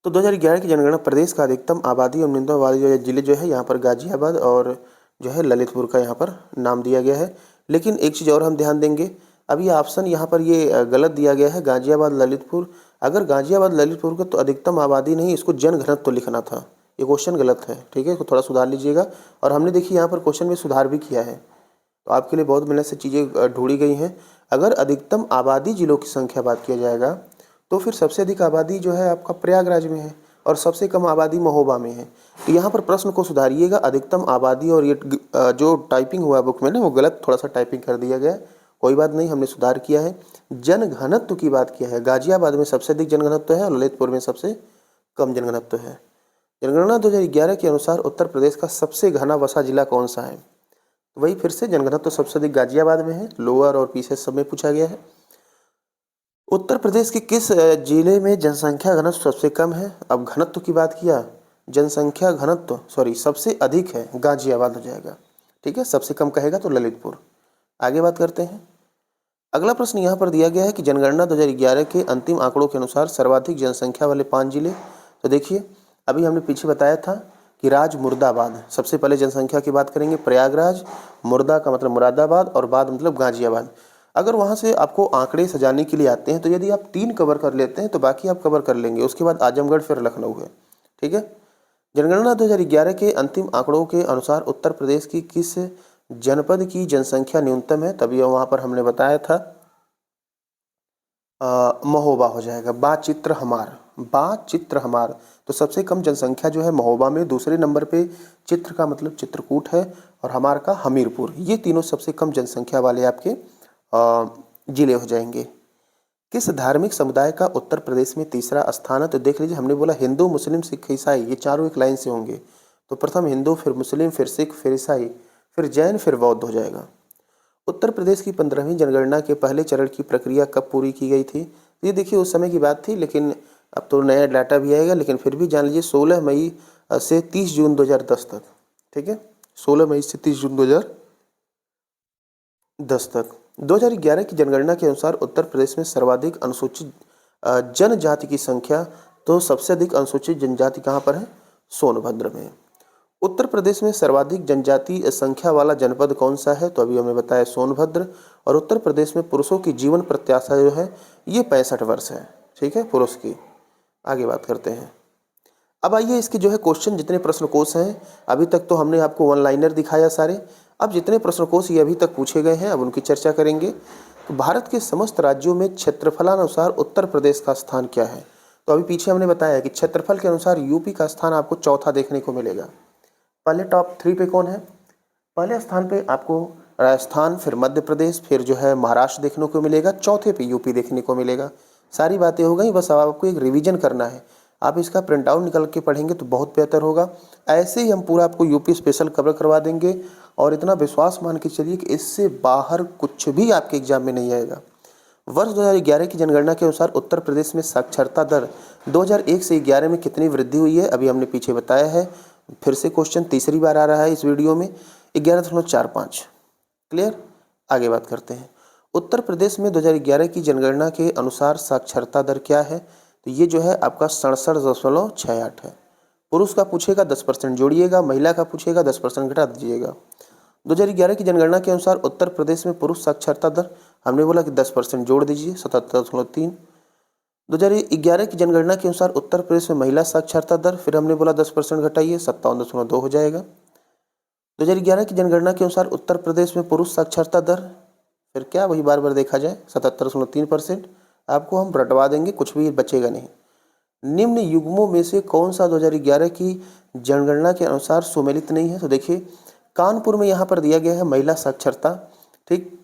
तो 2011 की जनगणना प्रदेश का अधिकतम आबादी और न्यूनतम आबादी जो जिले जो है यहाँ पर गाजियाबाद और जो है ललितपुर का यहाँ पर नाम दिया गया है। लेकिन एक चीज़ और हम ध्यान देंगे, अब ये ऑप्शन यहाँ पर ये गलत दिया गया है, गाजियाबाद ललितपुर। अगर गाजियाबाद ललितपुर का तो अधिकतम आबादी नहीं, इसको जनघनत्व तो लिखना था, ये क्वेश्चन गलत है, ठीक है, तो थोड़ा सुधार लीजिएगा। और हमने देखिए यहाँ पर क्वेश्चन में सुधार भी किया है, तो आपके लिए बहुत मेहनत से चीज़ें ढूंढी गई हैं। अगर अधिकतम आबादी जिलों की संख्या बात किया जाएगा तो फिर सबसे अधिक आबादी जो है आपका प्रयागराज में है और सबसे कम आबादी महोबा में है। तो यहाँ पर प्रश्न को सुधारिएगा, अधिकतम आबादी और ये जो टाइपिंग हुआ बुक में ना वो गलत थोड़ा सा टाइपिंग कर दिया गया, कोई बात नहीं, हमने सुधार किया है। जनघनत्व की बात किया है, गाजियाबाद में सबसे अधिक जनघनत्व है और ललितपुर में सबसे कम जनघनत्व है। जनगणना 2011 के अनुसार उत्तर प्रदेश का सबसे घना वसा जिला कौन सा है? तो वही फिर से जनघनत्व सबसे अधिक गाजियाबाद में है, लोअर और पीछे सब में पूछा गया है। उत्तर प्रदेश के किस जिले में जनसंख्या घनत्व सबसे कम है? अब घनत्व की बात किया, जनसंख्या घनत्व सबसे अधिक है, गाजियाबाद हो जाएगा। ठीक है, सबसे कम कहेगा तो ललितपुर। आगे बात करते हैं। अगला प्रश्न यहाँ पर दिया गया है कि जनगणना 2011 के अंतिम आंकड़ों के अनुसार सर्वाधिक जनसंख्या वाले 5 जिले। तो देखिए, अभी हमने पीछे बताया था कि राज मुर्दाबाद, सबसे पहले जनसंख्या की बात करेंगे प्रयागराज, मुर्दा का मतलब मुरादाबाद और बाद मतलब गाजियाबाद। अगर वहाँ से आपको आंकड़े सजाने के लिए आते हैं तो यदि आप 3 कवर कर लेते हैं तो बाकी आप कवर कर लेंगे, उसके बाद आजमगढ़ फिर लखनऊ है। ठीक है, जनगणना 2011 के अंतिम आंकड़ों के अनुसार उत्तर प्रदेश की किस जनपद की जनसंख्या न्यूनतम है? तभी वहाँ पर हमने बताया था महोबा हो जाएगा, बाचित्र हमार। तो सबसे कम जनसंख्या जो है महोबा में, दूसरे नंबर पे चित्र का मतलब चित्रकूट है और हमार का हमीरपुर। ये तीनों सबसे कम जनसंख्या वाले आपके जिले हो जाएंगे। किस धार्मिक समुदाय का उत्तर प्रदेश में तीसरा स्थान है? तो देख लीजिए, हमने बोला हिंदू, मुस्लिम, सिख, ईसाई, ये चारों एक लाइन से होंगे। तो प्रथम हिंदू, फिर मुस्लिम, फिर सिख, फिर ईसाई, फिर जैन, फिर बौद्ध हो जाएगा। उत्तर प्रदेश की 15वीं जनगणना के पहले चरण की प्रक्रिया कब पूरी की गई थी? ये देखिए उस समय की बात थी, लेकिन अब तो नया डाटा भी आएगा, लेकिन फिर भी जान लीजिए 16 मई से 30 जून 2010 तक। ठीक है, 16 मई से 30 जून 2010 तक। 2011 की जनगणना के अनुसार उत्तर प्रदेश में सर्वाधिक अनुसूचित जनजाति की संख्या, तो सबसे अधिक अनुसूचित जनजाति कहाँ पर है? सोनभद्र में। उत्तर प्रदेश में सर्वाधिक जनजाति संख्या वाला जनपद कौन सा है? तो अभी हमें बताया सोनभद्र। और उत्तर प्रदेश में पुरुषों की जीवन प्रत्याशा जो है ये 65 वर्ष है। ठीक है, पुरुष की। आगे बात करते हैं। अब आइए इसके जो है क्वेश्चन, जितने प्रश्न कोश हैं अभी तक तो हमने आपको वन लाइनर दिखाया सारे। अब जितने प्रश्न कोश ये अभी तक पूछे गए हैं अब उनकी चर्चा करेंगे। तो भारत के समस्त राज्यों में क्षेत्रफलानुसार उत्तर प्रदेश का स्थान क्या है? तो अभी पीछे हमने बताया कि क्षेत्रफल के अनुसार यूपी का स्थान आपको चौथा देखने को मिलेगा। पहले टॉप 3 पे कौन है? पहले स्थान पे आपको राजस्थान, फिर मध्य प्रदेश, फिर जो है महाराष्ट्र देखने को मिलेगा, चौथे पे यूपी देखने को मिलेगा। सारी बातें हो गई, बस अब आपको एक रिवीजन करना है। आप इसका प्रिंट आउट निकल के पढ़ेंगे तो बहुत बेहतर होगा। ऐसे ही हम पूरा आपको यूपी स्पेशल कवर करवा देंगे और इतना विश्वास मान के चलिए कि इससे बाहर कुछ भी आपके एग्जाम में नहीं आएगा। वर्ष 2011 की जनगणना के अनुसार उत्तर प्रदेश में साक्षरता दर 2001 से 11 में कितनी वृद्धि हुई है? अभी हमने पीछे बताया है, फिर से क्वेश्चन तीसरी बार आ रहा है इस वीडियो में। 11.45। क्लियर? आगे बात करते हैं। उत्तर प्रदेश में 2011 की जनगणना के अनुसार साक्षरता दर क्या है? तो ये जो है आपका 67.68 है। पुरुष का पूछेगा 10% जोड़िएगा, महिला का पूछेगा 10% घटा दीजिएगा। 2011 की जनगणना के अनुसार उत्तर प्रदेश में पुरुष साक्षरता दर हमने बोला कि 10% जोड़ दीजिए, 77.3। 2011 की जनगणना के अनुसार उत्तर प्रदेश में महिला साक्षरता दर, फिर हमने बोला 10% घटाइए, 57.2 हो जाएगा। 2011 की जनगणना के अनुसार उत्तर प्रदेश में पुरुष साक्षरता दर, फिर क्या वही बार बार देखा जाए, 77.3%। आपको हम रटवा देंगे, कुछ भी बचेगा नहीं। निम्न युग्मों में से कौन सा 2011 की जनगणना के अनुसार सुमेलित नहीं है? तो देखिए कानपुर में यहाँ पर दिया गया है महिला साक्षरता, ठीक,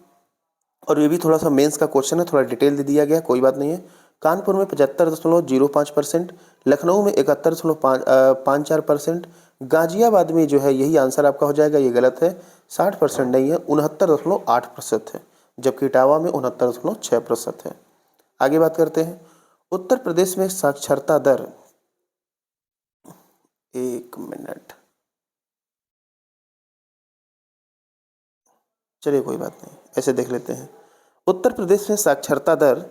और ये भी थोड़ा सा मेंस का क्वेश्चन है, थोड़ा डिटेल दे दिया गया, कोई बात नहीं है। कानपुर में 75.05%, लखनऊ में 71.54%, गाजियाबाद में जो है यही आंसर आपका हो जाएगा, ये गलत है, 60% नहीं है, 69.8% है, जबकि इटावा में 69.6% है। आगे बात करते हैं। उत्तर प्रदेश में साक्षरता दर, एक मिनट, चलिए कोई बात नहीं, ऐसे देख लेते हैं। उत्तर प्रदेश में साक्षरता दर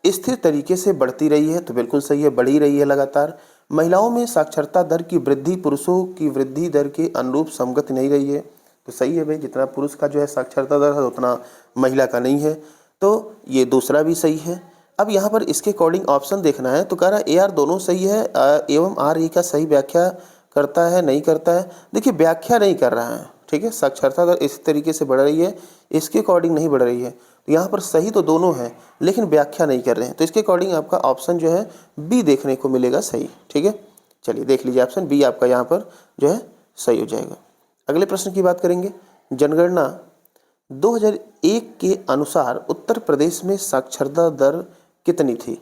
स्थिर तरीके से बढ़ती रही है, तो बिल्कुल सही है, बढ़ी रही है लगातार। महिलाओं में साक्षरता दर की वृद्धि पुरुषों की वृद्धि दर के अनुरूप संगत नहीं रही है, तो सही है भाई, जितना पुरुष का जो है साक्षरता दर है उतना महिला का नहीं है, तो ये दूसरा भी सही है। अब यहाँ पर इसके अकॉर्डिंग ऑप्शन देखना है, तो कह रहा है ए आर दोनों सही है एवं आर ई का सही व्याख्या करता है नहीं करता है। देखिए व्याख्या नहीं कर रहा है, ठीक है, साक्षरता दर इस तरीके से बढ़ रही है, इसके अकॉर्डिंग नहीं बढ़ रही है। तो यहाँ पर सही तो दोनों हैं लेकिन व्याख्या नहीं कर रहे हैं, तो इसके अकॉर्डिंग आपका ऑप्शन जो है बी देखने को मिलेगा सही। ठीक है, चलिए देख लीजिए, ऑप्शन बी आपका यहाँ पर जो है सही हो जाएगा। अगले प्रश्न की बात करेंगे। जनगणना 2001 के अनुसार उत्तर प्रदेश में साक्षरता दर कितनी थी?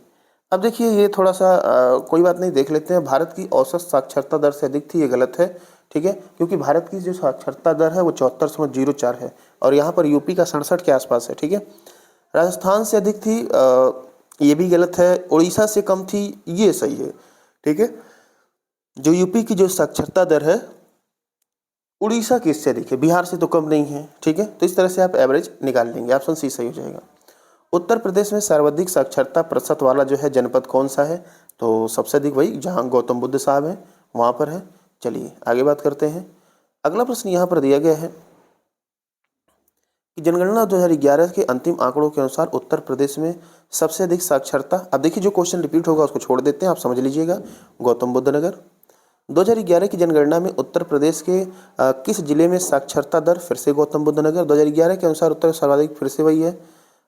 अब देखिए ये थोड़ा सा कोई बात नहीं, देख लेते हैं। भारत की औसत साक्षरता दर से अधिक थी, ये गलत है। ठीक है, क्योंकि भारत की जो साक्षरता दर है वो 74.04 है और यहाँ पर यूपी का 67 के आसपास है। ठीक है, राजस्थान से अधिक थी, ये भी गलत है। उड़ीसा से कम थी, ये सही है। ठीक है, जो यूपी की जो साक्षरता दर है उड़ीसा की इससे अधिक है, बिहार से तो कम नहीं है। ठीक है, तो इस तरह से आप एवरेज निकाल लेंगे, ऑप्शन सी सही हो जाएगा। उत्तर प्रदेश में सर्वाधिक साक्षरता प्रतिशत वाला जो है जनपद कौन सा है? तो सबसे अधिक वही जहाँ गौतम बुद्ध साहब हैं वहाँ पर है। चलिए आगे बात करते हैं। अगला प्रश्न यहाँ पर दिया गया है कि जनगणना 2011 के अंतिम आंकड़ों के अनुसार उत्तर प्रदेश में सबसे अधिक साक्षरता, अब देखिए जो क्वेश्चन रिपीट होगा उसको छोड़ देते हैं, आप समझ लीजिएगा। गौतम बुद्ध नगर 2011 की जनगणना में उत्तर प्रदेश के किस जिले में साक्षरता दर, फिर से गौतम बुद्ध नगर 2011 के अनुसार उत्तर सर्वाधिक, फिर से वही है।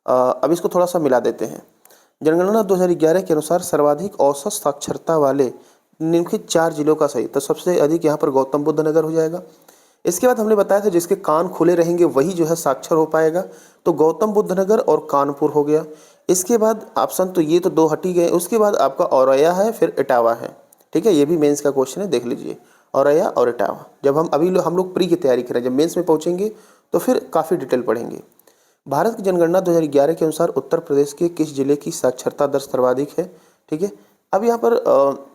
अब इसको थोड़ा सा मिला देते हैं। जनगणना 2011 के अनुसार सर्वाधिक औसत साक्षरता वाले निम्नलिखित 4 जिलों का सही, तो सबसे अधिक यहाँ पर गौतम बुद्ध नगर हो जाएगा। इसके बाद हमने बताया था जिसके कान खुले रहेंगे वही जो है साक्षर हो पाएगा, तो गौतम बुद्ध नगर और कानपुर हो गया। इसके बाद ऑप्शन तो ये तो 2 हट ही गए, उसके बाद आपका औरैया है, फिर इटावा है। ठीक है, ये भी मेंस का क्वेश्चन है, देख लीजिए औरैया और इटावा। जब हम लोग प्री की तैयारी करें, जब मेंस में पहुंचेंगे तो फिर काफ़ी डिटेल पढ़ेंगे। भारत की जनगणना 2011 के अनुसार उत्तर प्रदेश के किस जिले की साक्षरता दर सर्वाधिक है? ठीक है, अब यहाँ पर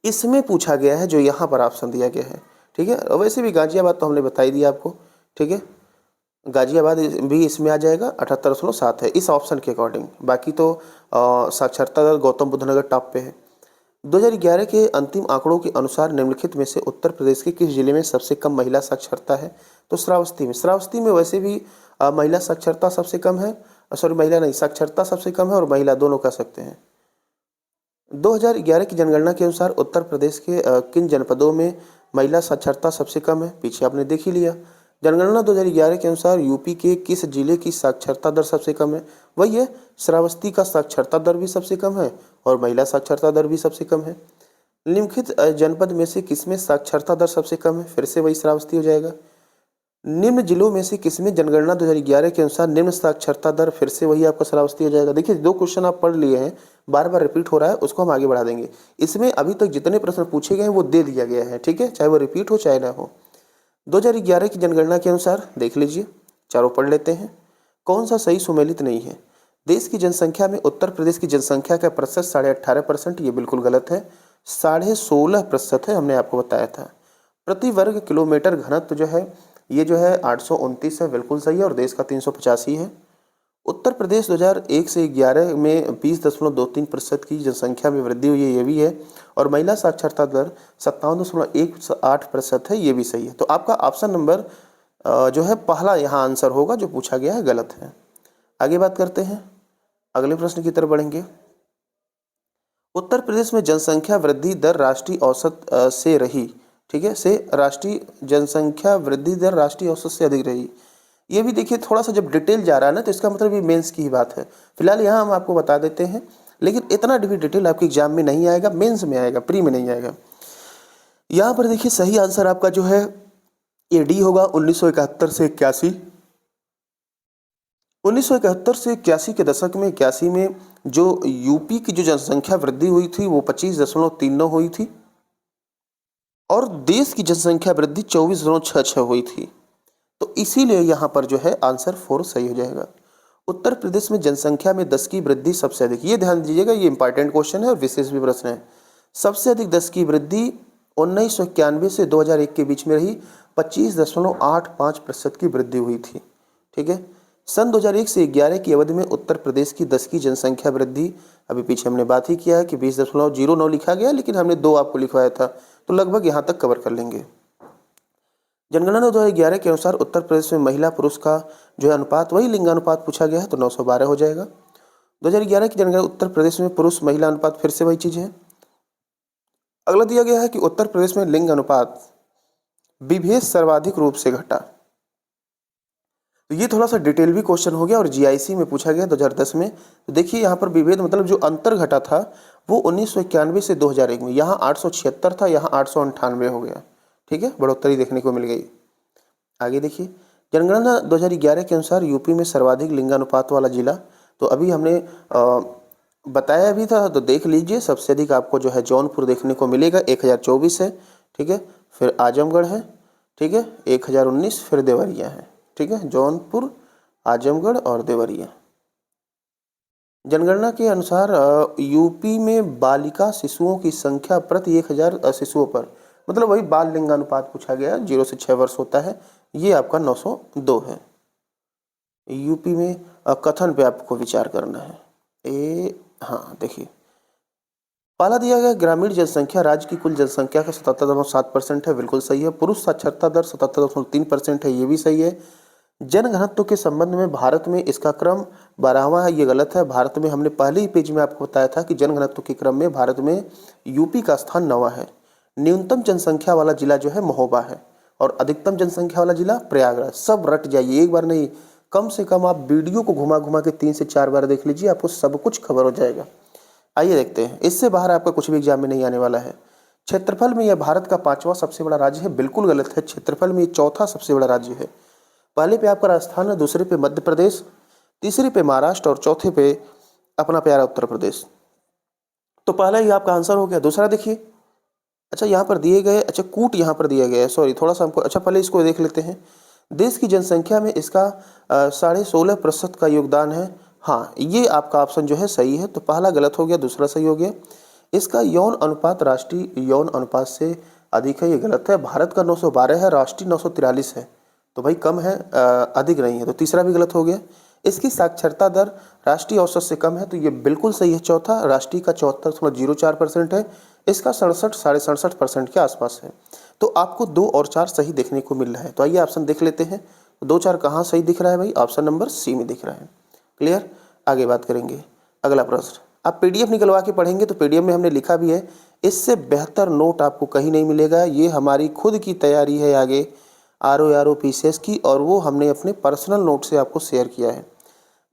इसमें पूछा गया है जो यहाँ पर ऑप्शन दिया गया है। ठीक है, वैसे भी गाजियाबाद तो हमने बता ही दिया आपको। ठीक है, गाजियाबाद भी इसमें आ जाएगा, 78.7 है इस ऑप्शन के अकॉर्डिंग। बाकी तो साक्षरता दर गौतम बुद्ध नगर टॉप पे है। 2011 के अंतिम आंकड़ों के अनुसार निम्नलिखित में से उत्तर प्रदेश के किस जिले में सबसे कम महिला साक्षरता है? तो श्रावस्ती में। श्रावस्ती में वैसे भी महिला साक्षरता सबसे कम है, सॉरी महिला नहीं, साक्षरता सबसे कम है और महिला दोनों कह सकते हैं। 2011 की जनगणना के अनुसार उत्तर प्रदेश के किन जनपदों में महिला साक्षरता सबसे कम है? पीछे आपने देख ही लिया। जनगणना 2011 के अनुसार यूपी के किस जिले की साक्षरता दर सबसे कम है? वही है, श्रावस्ती का साक्षरता दर भी सबसे कम है और महिला साक्षरता दर भी सबसे कम है। निम्नलिखित जनपद में से किसमें साक्षरता दर सबसे कम है? फिर से वही श्रावस्ती हो जाएगा। निम्न जिलों में से किसमें जनगणना 2011 के अनुसार निम्न साक्षरता दर? फिर से वही आपका श्रावस्ती हो जाएगा। देखिए 2 क्वेश्चन आप पढ़ लिए हैं, बार बार रिपीट हो रहा है, उसको हम आगे बढ़ा देंगे। इसमें अभी तक जितने प्रश्न पूछे गए हैं वो दे दिया गया है। ठीक है, चाहे वो रिपीट हो चाहे ना हो। 2011 की जनगणना के अनुसार देख लीजिए, चारों पढ़ लेते हैं। कौन सा सही सुमेलित नहीं है? देश की जनसंख्या में उत्तर प्रदेश की जनसंख्या का प्रतिशत 18.5%, ये बिल्कुल गलत है। 16.5% है, हमने आपको बताया था। प्रति वर्ग किलोमीटर घनत्व जो है ये जो है 829 है, बिल्कुल सही है और देश का 385 है। उत्तर प्रदेश 2001 से 11 में 20.23% की जनसंख्या में वृद्धि हुई है, ये भी है। और महिला साक्षरता दर 57.18% है, ये भी सही है। तो आपका ऑप्शन नंबर जो है पहला यहाँ आंसर होगा, जो पूछा गया है गलत है। आगे बात करते हैं, अगले प्रश्न की तरफ बढ़ेंगे। उत्तर प्रदेश में जनसंख्या वृद्धि दर राष्ट्रीय औसत से रही, ठीक है, से राष्ट्रीय जनसंख्या वृद्धि दर राष्ट्रीय औसत से अधिक रही। ये भी देखिए थोड़ा सा जब डिटेल जा रहा है ना, तो इसका मतलब ये मेंस की ही बात है। फिलहाल यहाँ हम आपको बता देते हैं, लेकिन इतना भी डिटेल आपके एग्जाम में नहीं आएगा, मेंस में आएगा, प्री में नहीं आएगा। यहाँ पर देखिए सही आंसर आपका जो है ये डी होगा, 1971 से 81। 1971 से 81 के दशक में 81 में जो यूपी की जो जनसंख्या वृद्धि हुई थी वो 25.39 हुई थी और देश की जनसंख्या वृद्धि 24.66 हुई थी। तो इसीलिए यहाँ पर जो है आंसर 4 सही हो जाएगा। उत्तर प्रदेश में जनसंख्या में 10 की वृद्धि सबसे अधिक, ये ध्यान दीजिएगा, ये इंपॉर्टेंट क्वेश्चन है और विशेष भी प्रश्न है। सबसे अधिक 10 की वृद्धि 1991 से 2001 के बीच में रही, 25.85% की वृद्धि हुई थी। ठीक है, सन 2001 से 11 की अवधि में उत्तर प्रदेश की 10 की जनसंख्या वृद्धि, अभी पीछे हमने बात ही किया है कि 20.09 लिखा गया, लेकिन हमने 2 आपको लिखवाया था, तो लगभग यहाँ तक कवर कर लेंगे। जनगणना 2011 के अनुसार उत्तर प्रदेश में महिला पुरुष का जो है अनुपात, वही लिंगानुपात पूछा गया है, तो 912 हो जाएगा। 2011 की जनगणना उत्तर प्रदेश में पुरुष महिला अनुपात, फिर से वही चीज़ है। अगला दिया गया है कि उत्तर प्रदेश में लिंग अनुपात विभेद सर्वाधिक रूप से घटा। तो ये थोड़ा सा डिटेल भी क्वेश्चन हो गया और जीआईसी में पूछा गया 2010 में। तो देखिए यहाँ पर विभेद मतलब जो अंतर घटा था वो 1991 से 2001 में, यहाँ 876 था, यहाँ 898 हो गया। ठीक है, बढ़ोतरी देखने को मिल गई। आगे देखिए, जनगणना 2011 के अनुसार यूपी में सर्वाधिक लिंगानुपात वाला जिला, तो अभी हमने बताया भी था, तो देख लीजिए। सबसे अधिक आपको जो है जौनपुर देखने को मिलेगा, 1024 है। ठीक है, फिर आजमगढ़ है। ठीक है, 1019, फिर देवरिया है। ठीक है, जौनपुर, आजमगढ़ और देवरिया। जनगणना के अनुसार यूपी में बालिका शिशुओं की संख्या प्रति 1000 शिशुओं पर, मतलब वही बाल लिंगानुपात पूछा गया, 0 से 6 वर्ष होता है, ये आपका 902 है। यूपी में कथन पे आपको विचार करना है। हाँ देखिए, पहला दिया गया ग्रामीण जनसंख्या राज्य की कुल जनसंख्या का 77.7% है, बिल्कुल सही है। पुरुष साक्षरता दर 77.3% है, ये भी सही है। जनघनत्व के संबंध में भारत में इसका क्रम 12वां है, ये गलत है। भारत में हमने पहले ही पेज में आपको बताया था कि जनघनत्व के क्रम में भारत में यूपी का स्थान 9वां है। न्यूनतम जनसंख्या वाला जिला जो है महोबा है और अधिकतम जनसंख्या वाला जिला प्रयागराज। सब रट जाइए, एक बार नहीं, कम से कम आप वीडियो को घुमा घुमा के 3 से 4 बार देख लीजिए, आपको सब कुछ खबर हो जाएगा। आइए देखते हैं, इससे बाहर आपका कुछ भी एग्जाम में नहीं आने वाला है। क्षेत्रफल में यह भारत का 5वां सबसे बड़ा राज्य है, बिल्कुल गलत है। क्षेत्रफल में ये 4था सबसे बड़ा राज्य है। पहले पे आपका राजस्थान है, दूसरे पे मध्य प्रदेश, तीसरे पे महाराष्ट्र और चौथे पे अपना प्यारा उत्तर प्रदेश। तो पहला ही आपका आंसर हो गया। दूसरा देखिए, अच्छा यहाँ पर दिए गए, अच्छा कूट यहाँ पर दिया गया है, सॉरी थोड़ा सा हमको, अच्छा पहले इसको देख लेते हैं। देश की जनसंख्या में इसका 16.5% का योगदान है। हाँ, ये आपका ऑप्शन जो है सही है, तो पहला गलत हो गया, दूसरा सही हो गया। इसका यौन अनुपात राष्ट्रीय यौन अनुपात से अधिक है, ये गलत है। भारत का 912 है, राष्ट्रीय 943 है, तो भाई कम है, अधिक नहीं है, तो तीसरा भी गलत हो गया। इसकी साक्षरता दर राष्ट्रीय औसत से कम है, तो ये बिल्कुल सही है। चौथा, राष्ट्रीय का 74.04% है, इसका 67.67% के आसपास है। तो आपको 2 और 4 सही देखने को मिल रहा है। तो आइए ऑप्शन देख लेते हैं, 2 4 कहाँ सही दिख रहा है भाई, ऑप्शन नंबर सी में दिख रहा है। क्लियर, आगे बात करेंगे। अगला प्रश्न, आप पीडीएफ निकलवा के पढ़ेंगे तो पीडीएफ में हमने लिखा भी है, इससे बेहतर नोट आपको कहीं नहीं मिलेगा। ये हमारी खुद की तैयारी है आगे आरओ पीसीएस की, और वो हमने अपने पर्सनल नोट से आपको शेयर किया है।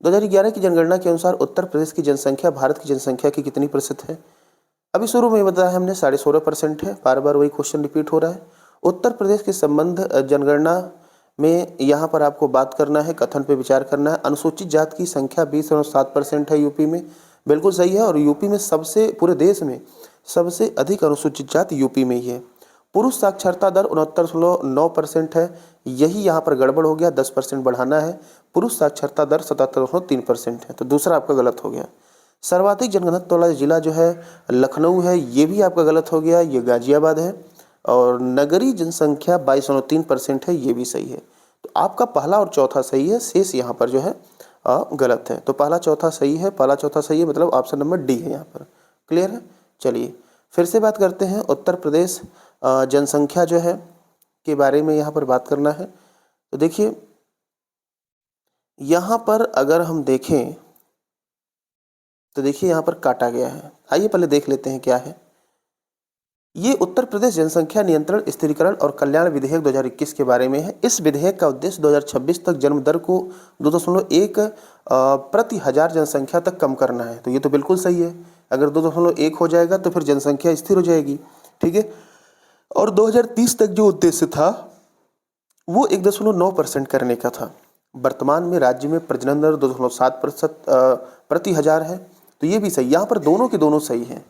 2011 की जनगणना के अनुसार उत्तर प्रदेश की जनसंख्या भारत की जनसंख्या की कितनी प्रतिशत है? अभी शुरू में बताया हमने 16.5% है, बार बार वही क्वेश्चन रिपीट हो रहा है। उत्तर प्रदेश के संबंध जनगणना में यहाँ पर आपको बात करना है, कथन पे विचार करना है। अनुसूचित जात की संख्या 20.7% है यूपी में, बिल्कुल सही है। और यूपी में सबसे, पूरे देश में सबसे अधिक अनुसूचित जात यूपी में ही है। पुरुष साक्षरता दर 69.9% है, यही यहाँ पर गड़बड़ हो गया, 10% बढ़ाना है। पुरुष साक्षरता दर 77.3% है, तो दूसरा आपका गलत हो गया। सर्वाधिक जनघनत्व वाला जिला जो है लखनऊ है, ये भी आपका गलत हो गया, ये गाजियाबाद है। और नगरीय जनसंख्या 22.3% है, ये भी सही है। तो आपका पहला और चौथा सही है, शेष यहाँ पर जो है गलत है। तो पहला चौथा सही है, पहला चौथा सही है, मतलब ऑप्शन नंबर डी है यहाँ पर। क्लियर है, चलिए फिर से बात करते हैं। उत्तर प्रदेश जनसंख्या जो है के बारे में यहाँ पर बात करना है। तो देखिए यहाँ पर अगर हम देखें तो देखिए यहाँ पर काटा गया है। आइए पहले देख लेते हैं क्या है। ये उत्तर प्रदेश जनसंख्या नियंत्रण, स्थिरीकरण और कल्याण विधेयक 2021 के बारे में है। इस विधेयक का उद्देश्य 2026 तक जन्म दर को 2.1 प्रति हजार जनसंख्या तक कम करना है। तो ये तो बिल्कुल सही है, अगर 2.1 हो जाएगा तो फिर जनसंख्या स्थिर हो जाएगी। ठीक है, और 2030 तक जो उद्देश्य था वो 1.9% करने का था। वर्तमान में राज्य में प्रजनन दर 2.7% प्रति हजार है, तो ये भी सही। यहाँ पर दोनों के दोनों सही हैं।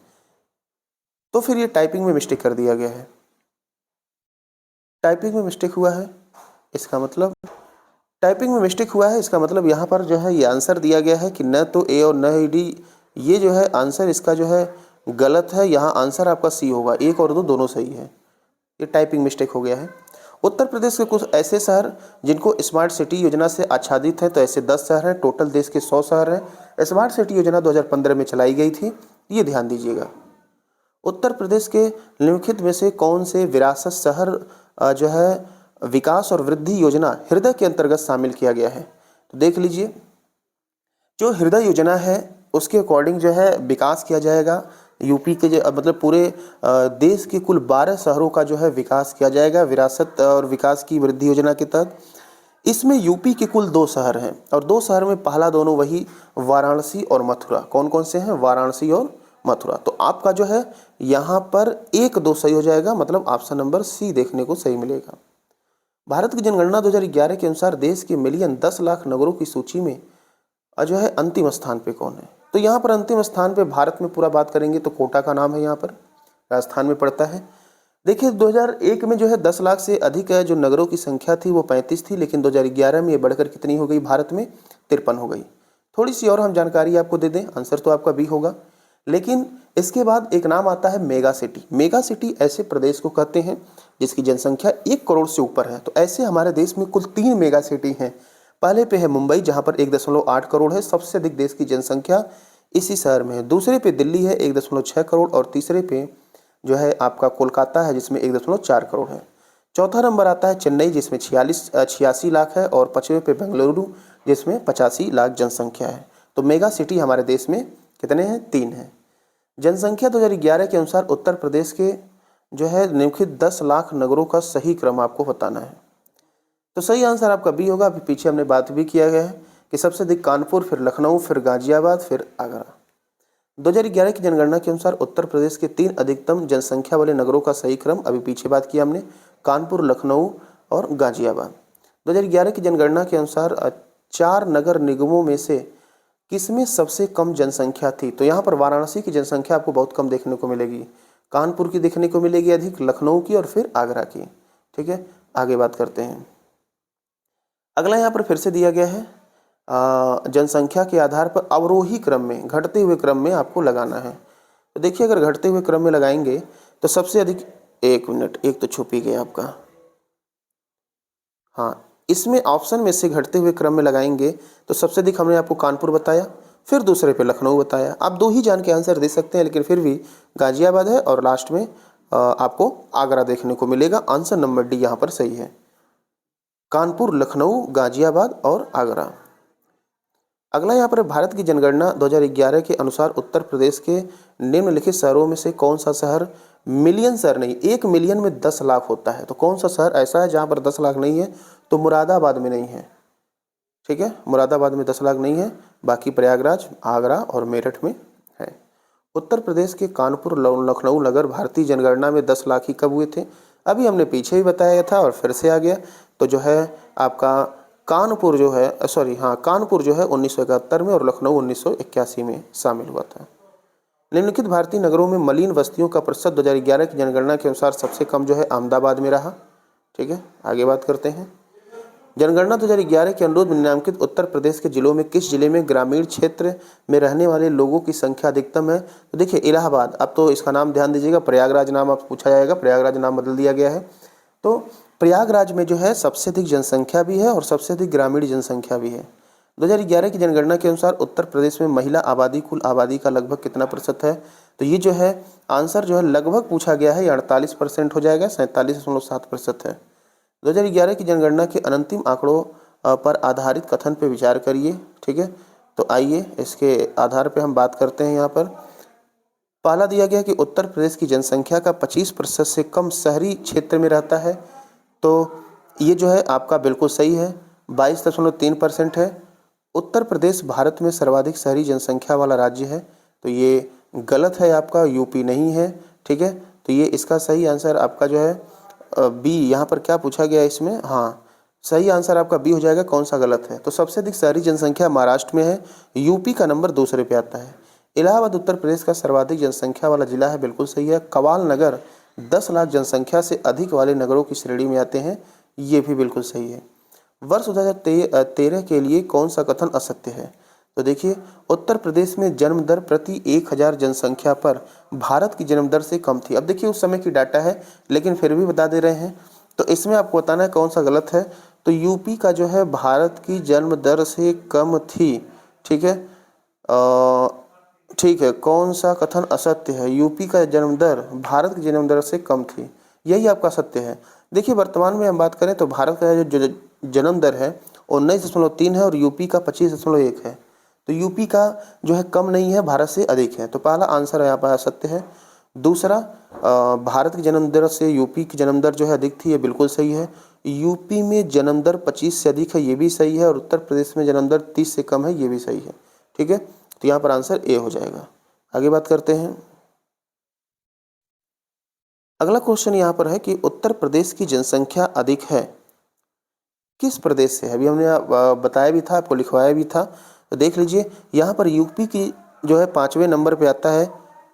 तो फिर ये टाइपिंग में मिस्टेक कर दिया गया है, टाइपिंग में मिस्टेक हुआ है, इसका मतलब टाइपिंग में मिस्टेक हुआ है, इसका मतलब यहाँ पर जो है ये आंसर दिया गया है कि न तो ए और न ही डी, ये जो है आंसर इसका जो है गलत है। यहाँ आंसर आपका सी होगा, 1 और 2 दोनों सही है, ये टाइपिंग मिस्टेक हो गया है। उत्तर प्रदेश के कुछ ऐसे शहर जिनको स्मार्ट सिटी योजना से आच्छादित हैं, तो ऐसे 10 शहर हैं, टोटल देश के 100 शहर हैं। स्मार्ट सिटी योजना 2015 में चलाई गई थी, ये ध्यान दीजिएगा। उत्तर प्रदेश के निम्नलिखित में से कौन से विरासत शहर जो है विकास और वृद्धि योजना हृदय के अंतर्गत शामिल किया गया है? तो देख लीजिए, जो हृदय योजना है उसके अकॉर्डिंग जो है विकास किया जाएगा, यूपी के मतलब पूरे देश के कुल 12 शहरों का जो है विकास किया जाएगा विरासत और विकास की वृद्धि योजना के तहत। इसमें यूपी के कुल 2 शहर हैं और 2 शहर में पहला दोनों वही वाराणसी और मथुरा। कौन कौन से हैं? वाराणसी और मथुरा। तो आपका जो है यहाँ पर 1-2 सही हो जाएगा, मतलब ऑप्शन नंबर सी देखने को सही मिलेगा। भारत की जनगणना 2011 के अनुसार देश के मिलियन 10 लाख नगरों की सूची में जो है अंतिम स्थान पे कौन है? तो यहाँ पर अंतिम स्थान पे भारत में पूरा बात करेंगे तो कोटा का नाम है, यहाँ पर राजस्थान में पड़ता है। देखिए 2001 में जो है 10 लाख से अधिक जो नगरों की संख्या थी वो 35 थी, लेकिन 2011 में ये बढ़कर कितनी हो गई? भारत में 53 हो गई। थोड़ी सी और हम जानकारी आपको दे दें, आंसर तो आपका बी होगा। लेकिन इसके बाद एक नाम आता है मेगा सिटी। मेगा सिटी ऐसे प्रदेश को कहते हैं जिसकी जनसंख्या 1 करोड़ से ऊपर है। तो ऐसे हमारे देश में कुल 3 मेगा सिटी हैं। पहले पे है मुंबई जहां पर 1.8 करोड़ है, सबसे अधिक देश की जनसंख्या इसी शहर में है। दूसरे पे दिल्ली है 1.6 करोड़ और तीसरे पे जो है आपका कोलकाता है जिसमें 1.4 करोड़ है। चौथा नंबर आता है चेन्नई जिसमें 86 लाख है और 5वें पे बेंगलुरु जिसमें 85 लाख जनसंख्या है। तो मेगा सिटी हमारे देश में कितने हैं? 3 हैं। जनसंख्या 2011 के अनुसार उत्तर प्रदेश के जो है निम्नलिखित 10 लाख नगरों का सही क्रम आपको बताना है। तो सही आंसर आपका बी होगा। अभी पीछे हमने बात भी किया गया है कि सबसे अधिक कानपुर, फिर लखनऊ, फिर गाजियाबाद, फिर आगरा। 2011 की जनगणना के अनुसार उत्तर प्रदेश के 3 अधिकतम जनसंख्या वाले नगरों का सही क्रम, अभी पीछे बात किया हमने, कानपुर, लखनऊ और गाजियाबाद। 2011 की जनगणना के अनुसार 4 नगर निगमों में से किसमें सबसे कम जनसंख्या थी? तो यहाँ पर वाराणसी की जनसंख्या आपको बहुत कम देखने को मिलेगी, कानपुर की देखने को मिलेगी अधिक, लखनऊ की और फिर आगरा की। ठीक है, आगे बात करते हैं। अगला यहाँ पर फिर से दिया गया है जनसंख्या के आधार पर अवरोही क्रम में, घटते हुए क्रम में आपको लगाना है। तो देखिए अगर घटते हुए क्रम में लगाएंगे तो सबसे अधिक, 1 मिनट, एक तो छुप ही गया आपका, हाँ, इसमें ऑप्शन में से घटते हुए क्रम में लगाएंगे तो सबसे अधिक हमने आपको कानपुर बताया, फिर दूसरे पे लखनऊ बताया। आप 2 ही जान के आंसर दे सकते हैं, लेकिन फिर भी गाजियाबाद है और लास्ट में आपको आगरा देखने को मिलेगा। आंसर नंबर डी यहाँ पर सही है, कानपुर, लखनऊ, गाजियाबाद और आगरा। अगला यहाँ पर भारत की जनगणना 2011 के अनुसार उत्तर प्रदेश के निम्नलिखित शहरों में से कौन सा शहर मिलियन शहर नहीं, 1 मिलियन में 10 लाख होता है? तो कौन सा शहर ऐसा है जहाँ पर 10 लाख नहीं है? तो मुरादाबाद में नहीं है। ठीक है, मुरादाबाद में 10 लाख नहीं है, बाकी प्रयागराज, आगरा और मेरठ में है। उत्तर प्रदेश के कानपुर, लखनऊ नगर भारतीय जनगणना में 10 लाख ही कब हुए थे? अभी हमने पीछे ही बताया था और फिर से आ गया। तो जो है आपका कानपुर जो है कानपुर जो है 1971 में और लखनऊ 1981 में शामिल हुआ था। निम्नलिखित भारतीय नगरों में मलिन बस्तियों का प्रतिशत 2011 की जनगणना के अनुसार सबसे कम जो है अहमदाबाद में रहा। ठीक है, आगे बात करते हैं। जनगणना 2011 के अनुरूप निम्नलिखित उत्तर प्रदेश के जिलों में किस जिले में ग्रामीण क्षेत्र में रहने वाले लोगों की संख्या अधिकतम है? तो देखिए इलाहाबाद, अब तो इसका नाम ध्यान दीजिएगा, प्रयागराज नाम आप पूछा जाएगा, प्रयागराज नाम बदल दिया गया है। तो प्रयागराज में जो है सबसे अधिक जनसंख्या भी है और सबसे अधिक ग्रामीण जनसंख्या भी है। 2011 की जनगणना के अनुसार उत्तर प्रदेश में महिला आबादी कुल आबादी का लगभग कितना प्रतिशत है? तो ये जो है आंसर जो है लगभग पूछा गया है, 48% हो जाएगा, 47.7% है। 2011 की जनगणना के अंतिम आंकड़ों पर आधारित कथन पर विचार करिए। ठीक है, तो आइए इसके आधार पर हम बात करते हैं। यहाँ पर पहला दिया गया कि उत्तर प्रदेश की जनसंख्या का 25% से कम शहरी क्षेत्र में रहता है। तो ये जो है आपका बिल्कुल सही है, 22.3% है। उत्तर प्रदेश भारत में सर्वाधिक शहरी जनसंख्या वाला राज्य है, तो ये गलत है, आपका यूपी नहीं है। ठीक है, तो ये इसका सही आंसर आपका जो है बी। यहाँ पर क्या पूछा गया इसमें? हाँ, सही आंसर आपका बी हो जाएगा। कौन सा गलत है? तो सबसे अधिक शहरी जनसंख्या महाराष्ट्र में है, यूपी का नंबर दूसरे पे आता है। इलाहाबाद उत्तर प्रदेश का सर्वाधिक जनसंख्या वाला जिला है, बिल्कुल सही है। कवाल नगर 10 लाख जनसंख्या से अधिक वाले नगरों की श्रेणी में आते हैं, ये भी बिल्कुल सही है। वर्ष 2013 के लिए कौन सा कथन असत्य है? तो देखिए उत्तर प्रदेश में जन्म दर प्रति 1000 जनसंख्या पर भारत की जन्म दर से कम थी। अब देखिए उस समय की डाटा है, लेकिन फिर भी बता दे रहे हैं। तो इसमें आपको बताना है कौन सा गलत है। तो यूपी का जो है भारत की जन्म दर से कम थी। ठीक है, ठीक है, कौन सा कथन असत्य है? यूपी का जन्म दर भारत की जन्म दर से कम थी, यही आपका सत्य है। देखिए वर्तमान में हम बात करें तो भारत का जो जन्म दर है 19.3 है और यूपी का 25.1 है। तो यूपी का जो है कम नहीं है, भारत से अधिक है। तो पहला आंसर यहाँ पर सत्य है। दूसरा, भारत की जन्म दर से यूपी की जन्म दर जो है अधिक थी, ये बिल्कुल सही है। यूपी में जन्म दर 25 से अधिक है, ये भी सही है। और उत्तर प्रदेश में जन्म दर 30 से कम है, ये भी सही है। ठीक है, तो यहाँ पर आंसर ए हो जाएगा। आगे बात करते हैं। अगला क्वेश्चन यहाँ पर है कि उत्तर प्रदेश की जनसंख्या अधिक है किस प्रदेश से है। अभी हमने बताया भी था, आपको लिखवाया भी था। तो देख लीजिए, यहाँ पर यूपी की जो है 5वें नंबर पे आता है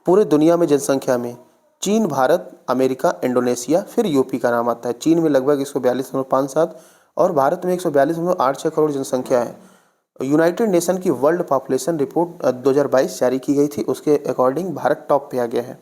पूरे दुनिया में जनसंख्या में। चीन, भारत, अमेरिका, इंडोनेशिया, फिर यूपी का नाम आता है। चीन में लगभग 142.57 और भारत में 142.86 करोड़ जनसंख्या है। यूनाइटेड नेशन की वर्ल्ड पॉपुलेशन रिपोर्ट 2022 जारी की गई थी, उसके अकॉर्डिंग भारत टॉप पे आ गया है।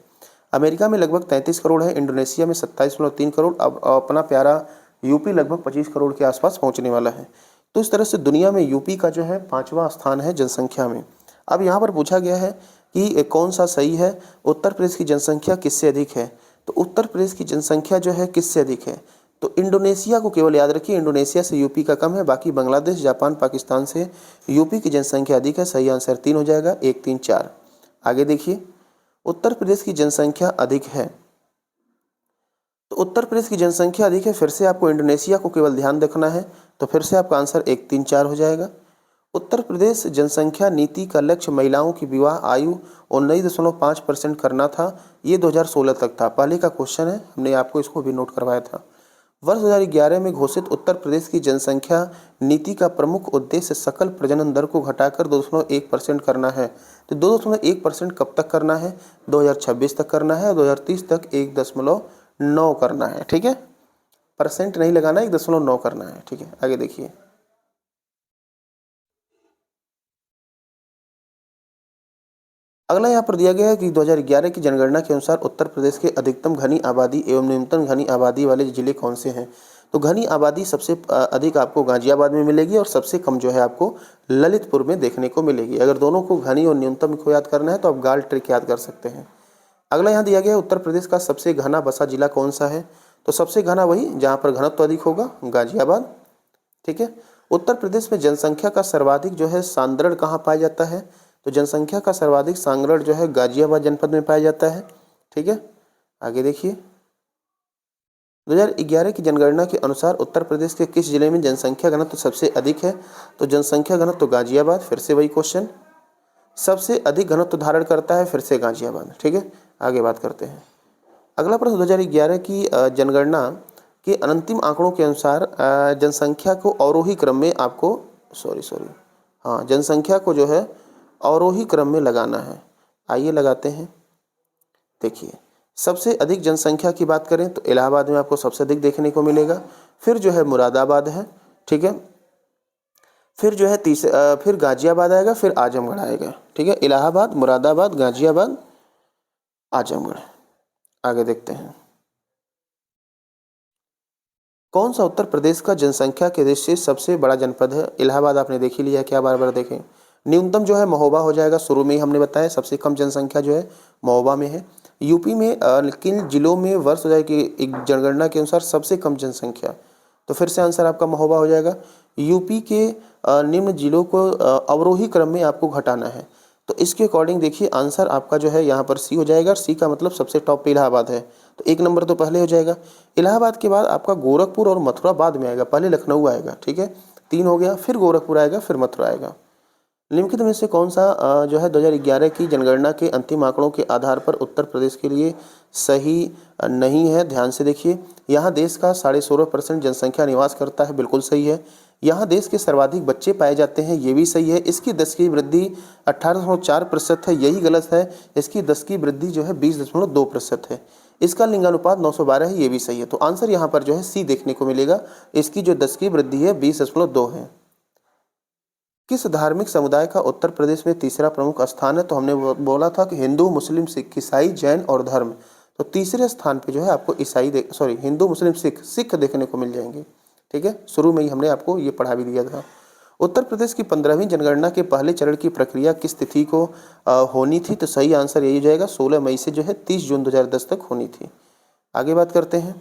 अमेरिका में लगभग 33 करोड़ है, इंडोनेशिया में 27.3 करोड़, अब अपना प्यारा यूपी लगभग 25 करोड़ के आसपास पहुंचने वाला है। तो इस तरह से दुनिया में यूपी का जो है 5वां स्थान है जनसंख्या में। अब यहाँ पर पूछा गया है कि कौन सा सही है, उत्तर प्रदेश की जनसंख्या किससे अधिक है। तो उत्तर प्रदेश की जनसंख्या जो है किससे अधिक है, तो इंडोनेशिया को केवल याद रखिए, इंडोनेशिया से यूपी का कम है, बाकी बांग्लादेश, जापान, पाकिस्तान से यूपी की जनसंख्या अधिक है। सही आंसर 3 हो जाएगा, 1, 3, 4। आगे देखिए, उत्तर प्रदेश की जनसंख्या अधिक है, तो उत्तर प्रदेश की जनसंख्या अधिक है, फिर से आपको इंडोनेशिया को केवल ध्यान रखना है, तो फिर से आपका आंसर 1, 3, 4 हो जाएगा। उत्तर प्रदेश जनसंख्या नीति का लक्ष्य महिलाओं की विवाह आयु 19.5% करना था, ये 2016 तक था। पहले का क्वेश्चन है, हमने आपको इसको भी नोट करवाया था। वर्ष 2011 में घोषित उत्तर प्रदेश की जनसंख्या नीति का प्रमुख उद्देश्य सकल प्रजनन दर को घटाकर 2.1% करना है। तो 2.1% कब तक करना है, 2026 तक करना है, 2030 तक 1.9 करना है। ठीक है, परसेंट नहीं लगाना, 1.9 करना है। ठीक है, आगे देखिए। अगला यहाँ पर दिया गया है कि 2011 की जनगणना के अनुसार उत्तर प्रदेश के अधिकतम घनी आबादी एवं न्यूनतम घनी आबादी वाले जिले कौन से हैं। तो घनी आबादी सबसे अधिक आपको गाजियाबाद में मिलेगी और सबसे कम जो है आपको ललितपुर में देखने को मिलेगी। अगर दोनों को घनी और न्यूनतम को याद करना है तो आप गाल ट्रिक याद कर सकते हैं। अगला यहाँ दिया गया है उत्तर प्रदेश का सबसे घना बसा जिला कौन सा है। तो सबसे घना वही जहाँ पर घनत्व अधिक होगा, गाजियाबाद। ठीक है, उत्तर प्रदेश में जनसंख्या का सर्वाधिक जो है सांद्रण कहाँ पाया जाता है। तो जनसंख्या का सर्वाधिक सांद्रण जो है गाजियाबाद जनपद में पाया जाता है। ठीक है, आगे देखिए। 2011 की जनगणना के अनुसार उत्तर प्रदेश के किस जिले में जनसंख्या घनत्व सबसे अधिक है। तो जनसंख्या घनत्व तो गाजियाबाद, फिर से वही क्वेश्चन, सबसे अधिक घनत्व धारण करता है, फिर से गाजियाबाद। ठीक है, आगे बात करते हैं। अगला प्रश्न, 2011 की जनगणना के अंतिम आंकड़ों के अनुसार जनसंख्या को अवरोही क्रम में आपको जनसंख्या को जो है अवरोही क्रम में लगाना है। आइए लगाते हैं। देखिए, सबसे अधिक जनसंख्या की बात करें तो इलाहाबाद में आपको सबसे अधिक देखने को मिलेगा, फिर जो है मुरादाबाद है। ठीक है, फिर जो है फिर गाजियाबाद आएगा, फिर आजमगढ़ आएगा। ठीक है, इलाहाबाद, मुरादाबाद, गाजियाबाद, आजमगढ़। आगे देखते हैं। कौन सा उत्तर प्रदेश का जनसंख्या के दृष्टि से सबसे बड़ा जनपद है। इलाहाबाद आपने देख ही लिया, क्या बार बार देखें। न्यूनतम जो है महोबा हो जाएगा, शुरू में ही हमने बताया। सबसे कम जनसंख्या जो है महोबा में है। यूपी में किन जिलों में वर्ष हो जाए कि एक जनगणना के अनुसार सबसे कम जनसंख्या, तो फिर से आंसर आपका महोबा हो जाएगा। यूपी के निम्न जिलों को अवरोही क्रम में आपको घटाना है, तो इसके अकॉर्डिंग देखिए आंसर आपका जो है यहाँ पर सी हो जाएगा। सी का मतलब सबसे टॉप पे इलाहाबाद है, तो 1 नंबर तो पहले हो जाएगा। इलाहाबाद के बाद आपका गोरखपुर और मथुरा बाद में आएगा, पहले लखनऊ आएगा। ठीक है, 3 हो गया, फिर गोरखपुर आएगा, फिर मथुरा आएगा। निम्नलिखित में से कौन सा जो है 2011 की जनगणना के अंतिम आंकड़ों के आधार पर उत्तर प्रदेश के लिए सही नहीं है। ध्यान से देखिए, यहाँ देश का 16.5% जनसंख्या निवास करता है, बिल्कुल सही है। यहाँ देश के सर्वाधिक बच्चे पाए जाते हैं, ये भी सही है। इसकी 10 की वृद्धि 18.4% है, यही गलत है। इसकी 10 की वृद्धि जो है 20.2% है। इसका लिंगानुपात 912 है, ये भी सही है। तो आंसर यहाँ पर जो है सी देखने को मिलेगा। इसकी जो 10 की वृद्धि है 20.2 है। किस धार्मिक समुदाय का उत्तर प्रदेश में तीसरा प्रमुख स्थान है। तो हमने बोला था कि हिंदू, मुस्लिम, सिख, ईसाई, जैन और धर्म। तो तीसरे स्थान पे जो है आपको हिंदू, मुस्लिम, सिख देखने को मिल जाएंगे। ठीक है, शुरू में ही हमने आपको ये पढ़ा भी दिया था। उत्तर प्रदेश की 15वीं जनगणना के पहले चरण की प्रक्रिया किस तिथि को होनी थी। तो सही आंसर यही हो जाएगा, 16 मई से जो है 30 जून 2010 तक होनी थी। आगे बात करते हैं।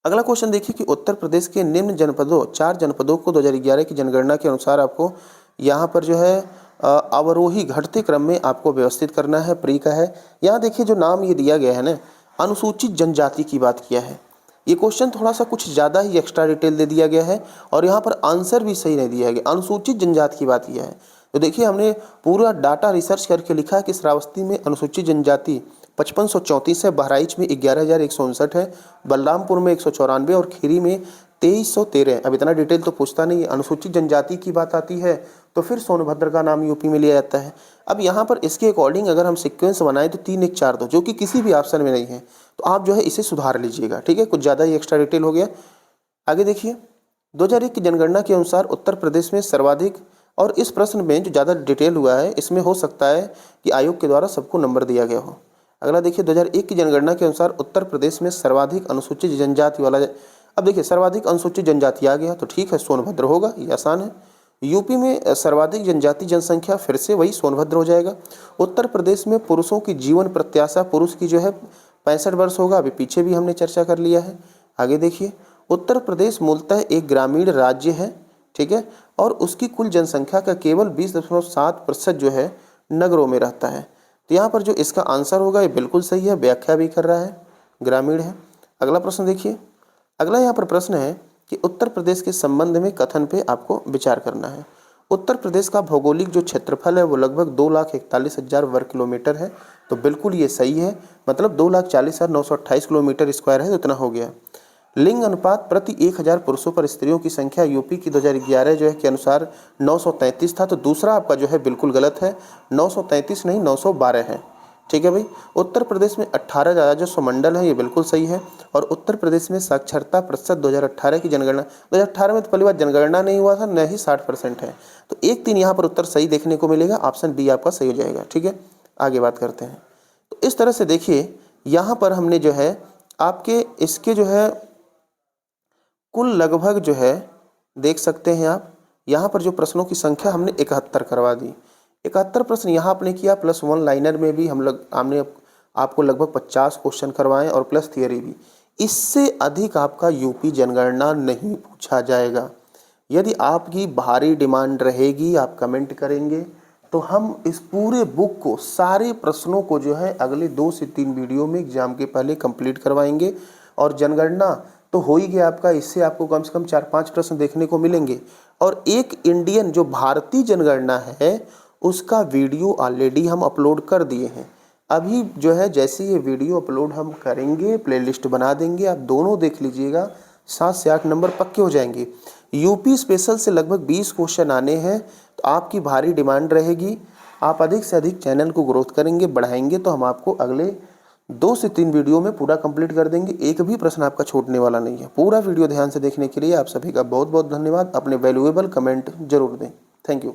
अगला क्वेश्चन देखिए कि उत्तर प्रदेश के निम्न जनपदों 4 जनपदों को 2011 की जनगणना के अनुसार आपको यहाँ पर जो है अवरोही घटते क्रम में आपको व्यवस्थित करना है। प्री का है। यहाँ देखिए जो नाम ये दिया गया है ना, अनुसूचित जनजाति की बात किया है। ये क्वेश्चन थोड़ा सा कुछ ज़्यादा ही एक्स्ट्रा डिटेल दे दिया गया है और यहाँ पर आंसर भी सही नहीं दिया गया। अनुसूचित जनजाति की बात किया है तो देखिए हमने पूरा डाटा रिसर्च करके लिखा है कि श्रावस्ती में अनुसूचित जनजाति 5534 है, बहराइच में 11,159 है, बलरामपुर में 194 और खीरी में 2313। अब इतना डिटेल तो पूछता नहीं है। अनुसूचित जनजाति की बात आती है तो फिर सोनभद्र का नाम यूपी में लिया जाता है। अब यहाँ पर इसके अकॉर्डिंग अगर हम सीक्वेंस बनाएं तो 3 1 4 2 जो कि किसी भी ऑप्शन में नहीं है, तो आप जो है इसे सुधार लीजिएगा। ठीक है, कुछ ज़्यादा ही एक्स्ट्रा डिटेल हो गया। आगे देखिए 2001 की जनगणना के अनुसार उत्तर प्रदेश में सर्वाधिक, और इस प्रश्न में जो ज़्यादा डिटेल हुआ है इसमें हो सकता है कि आयोग के द्वारा सबको नंबर दिया गया हो। अगला देखिए 2001 की जनगणना के अनुसार उत्तर प्रदेश में सर्वाधिक अनुसूचित जनजाति वाला, अब देखिए सर्वाधिक अनुसूचित जनजाति आ गया तो ठीक है सोनभद्र होगा, ये आसान है। यूपी में सर्वाधिक जनजाति जनसंख्या फिर से वही सोनभद्र हो जाएगा। उत्तर प्रदेश में पुरुषों की जीवन प्रत्याशा पुरुष की जो है 65 वर्ष होगा, अभी पीछे भी हमने चर्चा कर लिया है। आगे देखिए उत्तर प्रदेश मूलतः एक ग्रामीण राज्य है, ठीक है, और उसकी कुल जनसंख्या का केवल 20.7% जो है नगरों में रहता है। तो यहाँ पर जो इसका आंसर होगा ये बिल्कुल सही है, व्याख्या भी कर रहा है, ग्रामीण है। अगला प्रश्न देखिए, अगला यहाँ पर प्रश्न है कि उत्तर प्रदेश के संबंध में कथन पे आपको विचार करना है। उत्तर प्रदेश का भौगोलिक जो क्षेत्रफल है वो लगभग 2,41,000 वर्ग किलोमीटर है, तो बिल्कुल ये सही है, मतलब 2,40,928 किलोमीटर स्क्वायर है, तो इतना हो गया। लिंग अनुपात प्रति 1,000 पुरुषों पर स्त्रियों की संख्या यूपी की 2011 जो है के अनुसार 933 था, तो दूसरा आपका जो है बिल्कुल गलत है, 933 नहीं 912 है। ठीक है भाई। उत्तर प्रदेश में 18 राजस्व मंडल है, ये बिल्कुल सही है। और उत्तर प्रदेश में साक्षरता प्रतिशत 2018 की जनगणना, 2018 में तो पहली बार जनगणना नहीं हुआ था, न ही 60% है, तो 1-3 यहाँ पर उत्तर सही देखने को मिलेगा, ऑप्शन बी आपका सही हो जाएगा। ठीक है, आगे बात करते हैं। तो इस तरह से देखिए यहाँ पर हमने जो है आपके इसके जो है कुल लगभग जो है देख सकते हैं आप, यहाँ पर जो प्रश्नों की संख्या हमने 71 करवा दी। 71 प्रश्न यहाँ आपने किया, प्लस 1 लाइनर में भी हमने आपको लगभग 50 क्वेश्चन करवाएं और प्लस थियरी भी। इससे अधिक आपका यूपी जनगणना नहीं पूछा जाएगा। यदि आपकी भारी डिमांड रहेगी, आप कमेंट करेंगे तो हम इस पूरे बुक को, सारे प्रश्नों को जो है अगले 2 से 3 वीडियो में एग्जाम के पहले कंप्लीट करवाएंगे। और जनगणना तो हो ही गया आपका, इससे आपको कम से कम 4-5 प्रश्न देखने को मिलेंगे। और एक इंडियन जो भारतीय जनगणना है उसका वीडियो ऑलरेडी हम अपलोड कर दिए हैं। अभी जो है जैसे ये वीडियो अपलोड हम करेंगे प्लेलिस्ट बना देंगे, आप दोनों देख लीजिएगा, 7 से 8 नंबर पक्के हो जाएंगे। यूपी स्पेशल से लगभग 20 क्वेश्चन आने हैं, तो आपकी भारी डिमांड रहेगी, आप अधिक से अधिक चैनल को ग्रोथ करेंगे, बढ़ाएंगे, तो हम आपको अगले 2 से 3 वीडियो में पूरा कंप्लीट कर देंगे। एक भी प्रश्न आपका छूटने वाला नहीं है। पूरा वीडियो ध्यान से देखने के लिए आप सभी का बहुत बहुत धन्यवाद। अपने वैल्यूएबल कमेंट जरूर दें। Thank you.